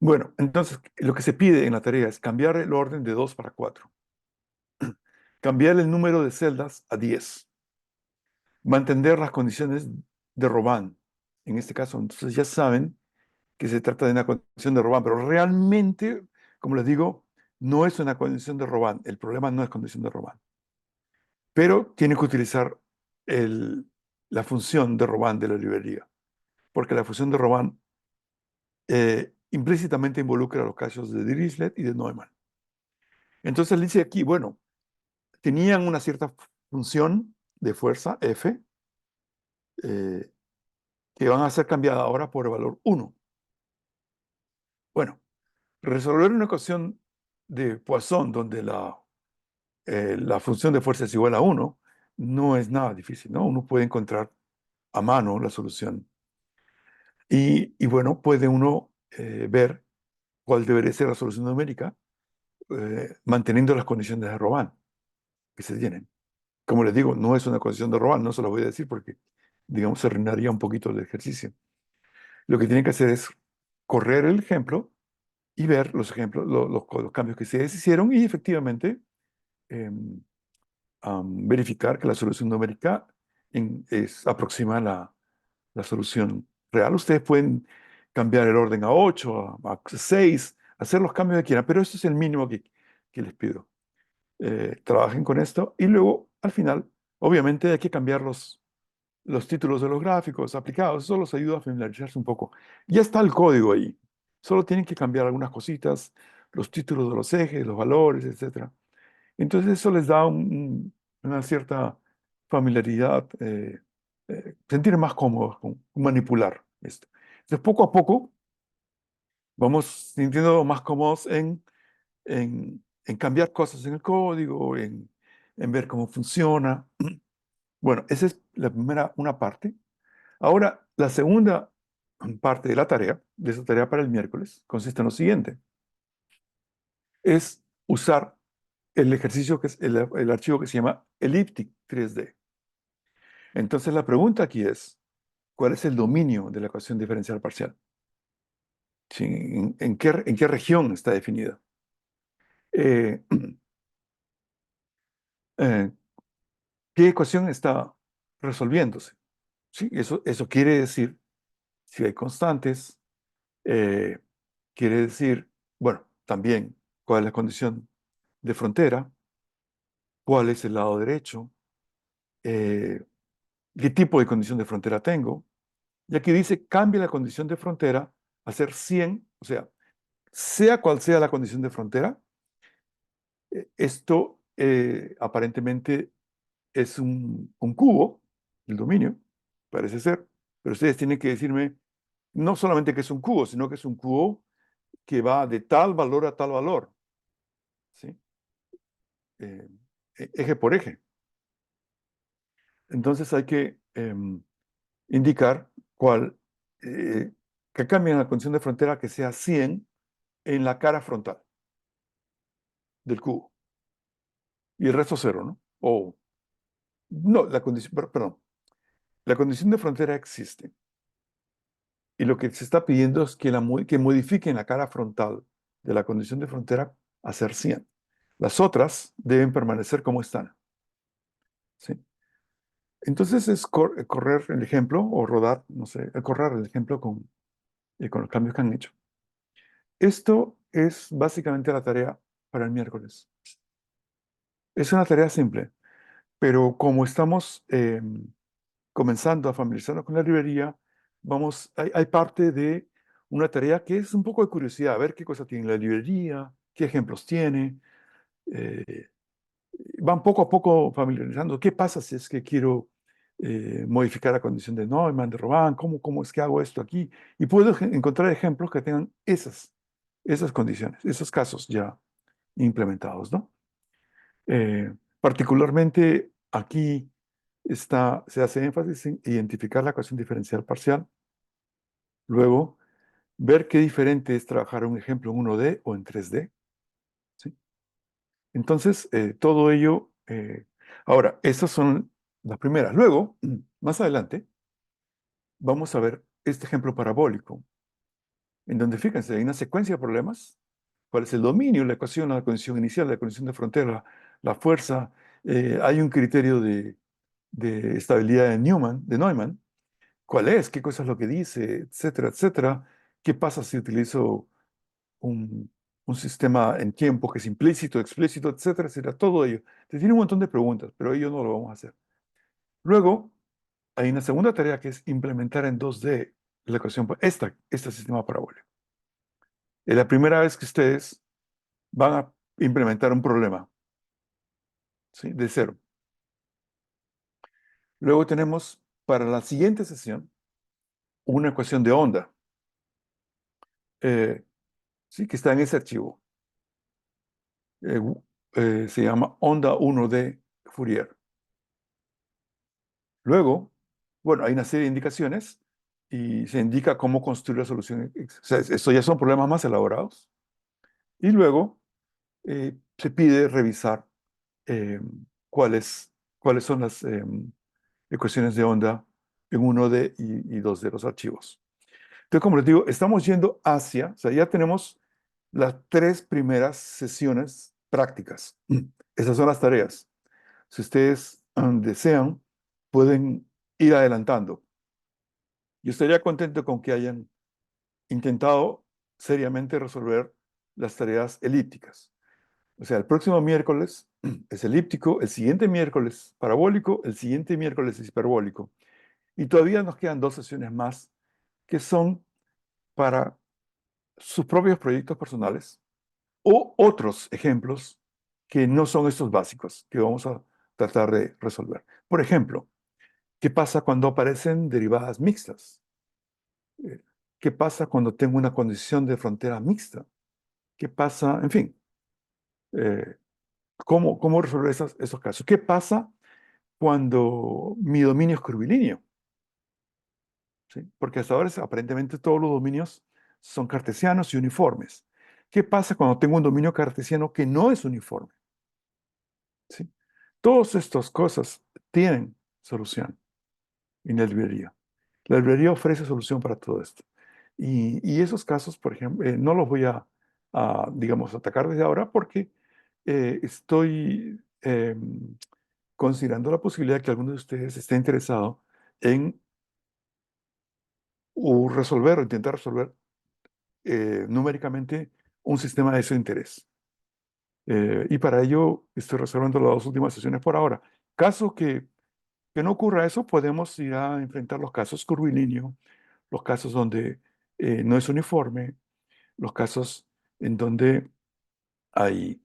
Bueno, entonces lo que se pide en la tarea es cambiar el orden de 2 para 4, cambiar el número de celdas a 10, mantener las condiciones de Robin. En este caso, entonces ya saben que se trata de una condición de Robin, pero realmente, como les digo, no es una condición de Robin. El problema no es condición de Robin. Pero tiene que utilizar la función de Robin de la librería, porque la función de Robin implícitamente involucra los casos de Dirichlet y de Neumann. Entonces le dice aquí, bueno, tenían una cierta función de fuerza F eh, que van a ser cambiada ahora por el valor 1. Bueno, resolver una ecuación de Poisson donde la función de fuerza es igual a 1 no es nada difícil, ¿no? Uno puede encontrar a mano la solución. Y bueno, puede uno ver cuál debería ser la solución numérica manteniendo las condiciones de Robin que se tienen. Como les digo, no es una condición de Robin, no se lo voy a decir porque, digamos, se arruinaría un poquito el ejercicio. Lo que tienen que hacer es correr el ejemplo y ver los ejemplos, los cambios que se hicieron y efectivamente em, verificar que la solución numérica aproxima la solución real. Ustedes pueden cambiar el orden a 8, a 6, hacer los cambios que quieran, pero eso es el mínimo que les pido. Trabajen con esto y luego, al final, obviamente hay que cambiar los títulos de los gráficos aplicados. Eso los ayuda a familiarizarse un poco. Ya está el código ahí. Solo tienen que cambiar algunas cositas, los títulos de los ejes, los valores, etcétera. Entonces eso les da una cierta familiaridad, sentir más cómodos con manipular esto. Entonces poco a poco vamos sintiendo más cómodos en cambiar cosas en el código, en ver cómo funciona. Bueno, esa es la primera, una parte. Ahora, la segunda parte de la tarea, de esa tarea para el miércoles, consiste en lo siguiente. Es usar el ejercicio que es el archivo que se llama Elliptic 3D. Entonces la pregunta aquí es, ¿cuál es el dominio de la ecuación diferencial parcial? ¿Sí? ¿En qué región está definida? Eh, eh, ¿Qué ecuación está resolviéndose? ¿Sí? Eso quiere decir, si hay constantes, eh, quiere decir, bueno, también cuál es la condición de frontera, cuál es el lado derecho, eh, qué tipo de condición de frontera tengo. Y aquí dice, cambia la condición de frontera a ser 100, o sea cual sea la condición de frontera, esto aparentemente es un cubo, el dominio, parece ser, pero ustedes tienen que decirme no solamente que es un cubo, sino que es un cubo que va de tal valor a tal valor, ¿sí? Eh, eje por eje. Entonces hay que indicar eh, que cambien la condición de frontera que sea 100 en la cara frontal del cubo y el resto cero, ¿no? O no, perdón, la condición de frontera existe. Y lo que se está pidiendo es que modifiquen la cara frontal de la condición de frontera a ser 100. Las otras deben permanecer como están. ¿Sí? Entonces es correr el ejemplo o rodar, no sé, correr el ejemplo con los cambios que han hecho. Esto es básicamente la tarea para el miércoles. Es una tarea simple, pero como estamos comenzando a familiarizarnos con la librería, hay parte de una tarea que es un poco de curiosidad, a ver qué cosa tiene la librería, qué ejemplos tiene. eh, Van poco a poco familiarizando. ¿Qué pasa si es que quiero modificar la condición de Neumann, de Robin? ¿Cómo es que hago esto aquí? Y puedo encontrar ejemplos que tengan esas condiciones, esos casos ya implementados, ¿no? Particularmente aquí se hace énfasis en identificar la ecuación diferencial parcial, luego ver qué diferente es trabajar un ejemplo en 1D o en 3D, ¿sí? Entonces, todo ello, ahora, estas son las primeras. Luego, más adelante, vamos a ver este ejemplo parabólico, en donde, fíjense, hay una secuencia de problemas. ¿Cuál es el dominio, la ecuación, la condición inicial, la condición de frontera, la fuerza? Hay un criterio de estabilidad de Neumann. ¿Cuál es? ¿Qué cosa es lo que dice? Etcétera, etcétera. ¿Qué pasa si utilizo un, un sistema en tiempo que es implícito, explícito, etcétera, etcétera? Todo ello. Te tiene un montón de preguntas, pero ello no lo vamos a hacer. Luego, hay una segunda tarea que es implementar en 2D la ecuación, este sistema parabólico. Es la primera vez que ustedes van a implementar un problema, ¿sí? De cero. Luego tenemos para la siguiente sesión una ecuación de onda, eh, ¿sí? Que está en ese archivo. Eh, Se llama onda 1D Fourier. Luego, bueno, hay una serie de indicaciones y se indica cómo construir la solución. O sea, esto ya son problemas más elaborados. Y luego se pide revisar eh, cuáles son las ecuaciones de onda en 1D y 2D los archivos. Entonces, como les digo, estamos yendo hacia, o sea, ya tenemos las tres primeras sesiones prácticas. Esas son las tareas. Si ustedes desean, pueden ir adelantando. Yo estaría contento con que hayan intentado seriamente resolver las tareas elípticas. O sea, el próximo miércoles es elíptico, el siguiente miércoles parabólico, el siguiente miércoles es hiperbólico. Y todavía nos quedan dos sesiones más que son para sus propios proyectos personales o otros ejemplos que no son estos básicos que vamos a tratar de resolver. Por ejemplo, ¿qué pasa cuando aparecen derivadas mixtas? Eh, ¿Qué pasa cuando tengo una condición de frontera mixta? ¿Qué pasa? En fin, eh, ¿cómo resolver esos casos? ¿Qué pasa cuando mi dominio es curvilíneo? ¿Sí? Porque hasta ahora aparentemente todos los dominios son cartesianos y uniformes. ¿Qué pasa cuando tengo un dominio cartesiano que no es uniforme? ¿Sí? Todas estas cosas tienen solución en la librería. La librería ofrece solución para todo esto. Y esos casos, por ejemplo, no los voy digamos, atacar desde ahora porque estoy considerando la posibilidad que alguno de ustedes esté interesado en o intentar resolver numéricamente un sistema de ese interés. Y para ello estoy reservando las dos últimas sesiones por ahora. Caso que no ocurra eso, podemos ir a enfrentar los casos curvilíneo, los casos donde no es uniforme, los casos en donde hay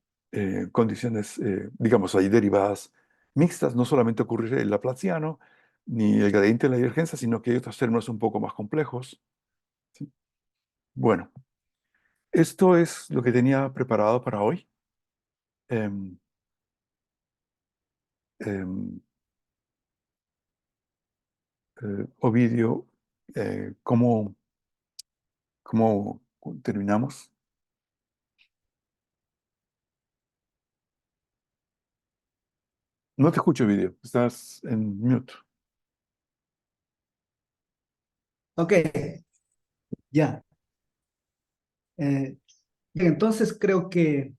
condiciones, digamos, hay derivadas mixtas, no solamente ocurre el laplaciano ni el gradiente de la divergencia, sino que hay otros términos un poco más complejos. ¿Sí? Bueno, esto es lo que tenía preparado para hoy. Em, em, Ovidio, ¿cómo terminamos? No te escucho, Ovidio, estás en mute. Ok, Ya. Eh, entonces creo que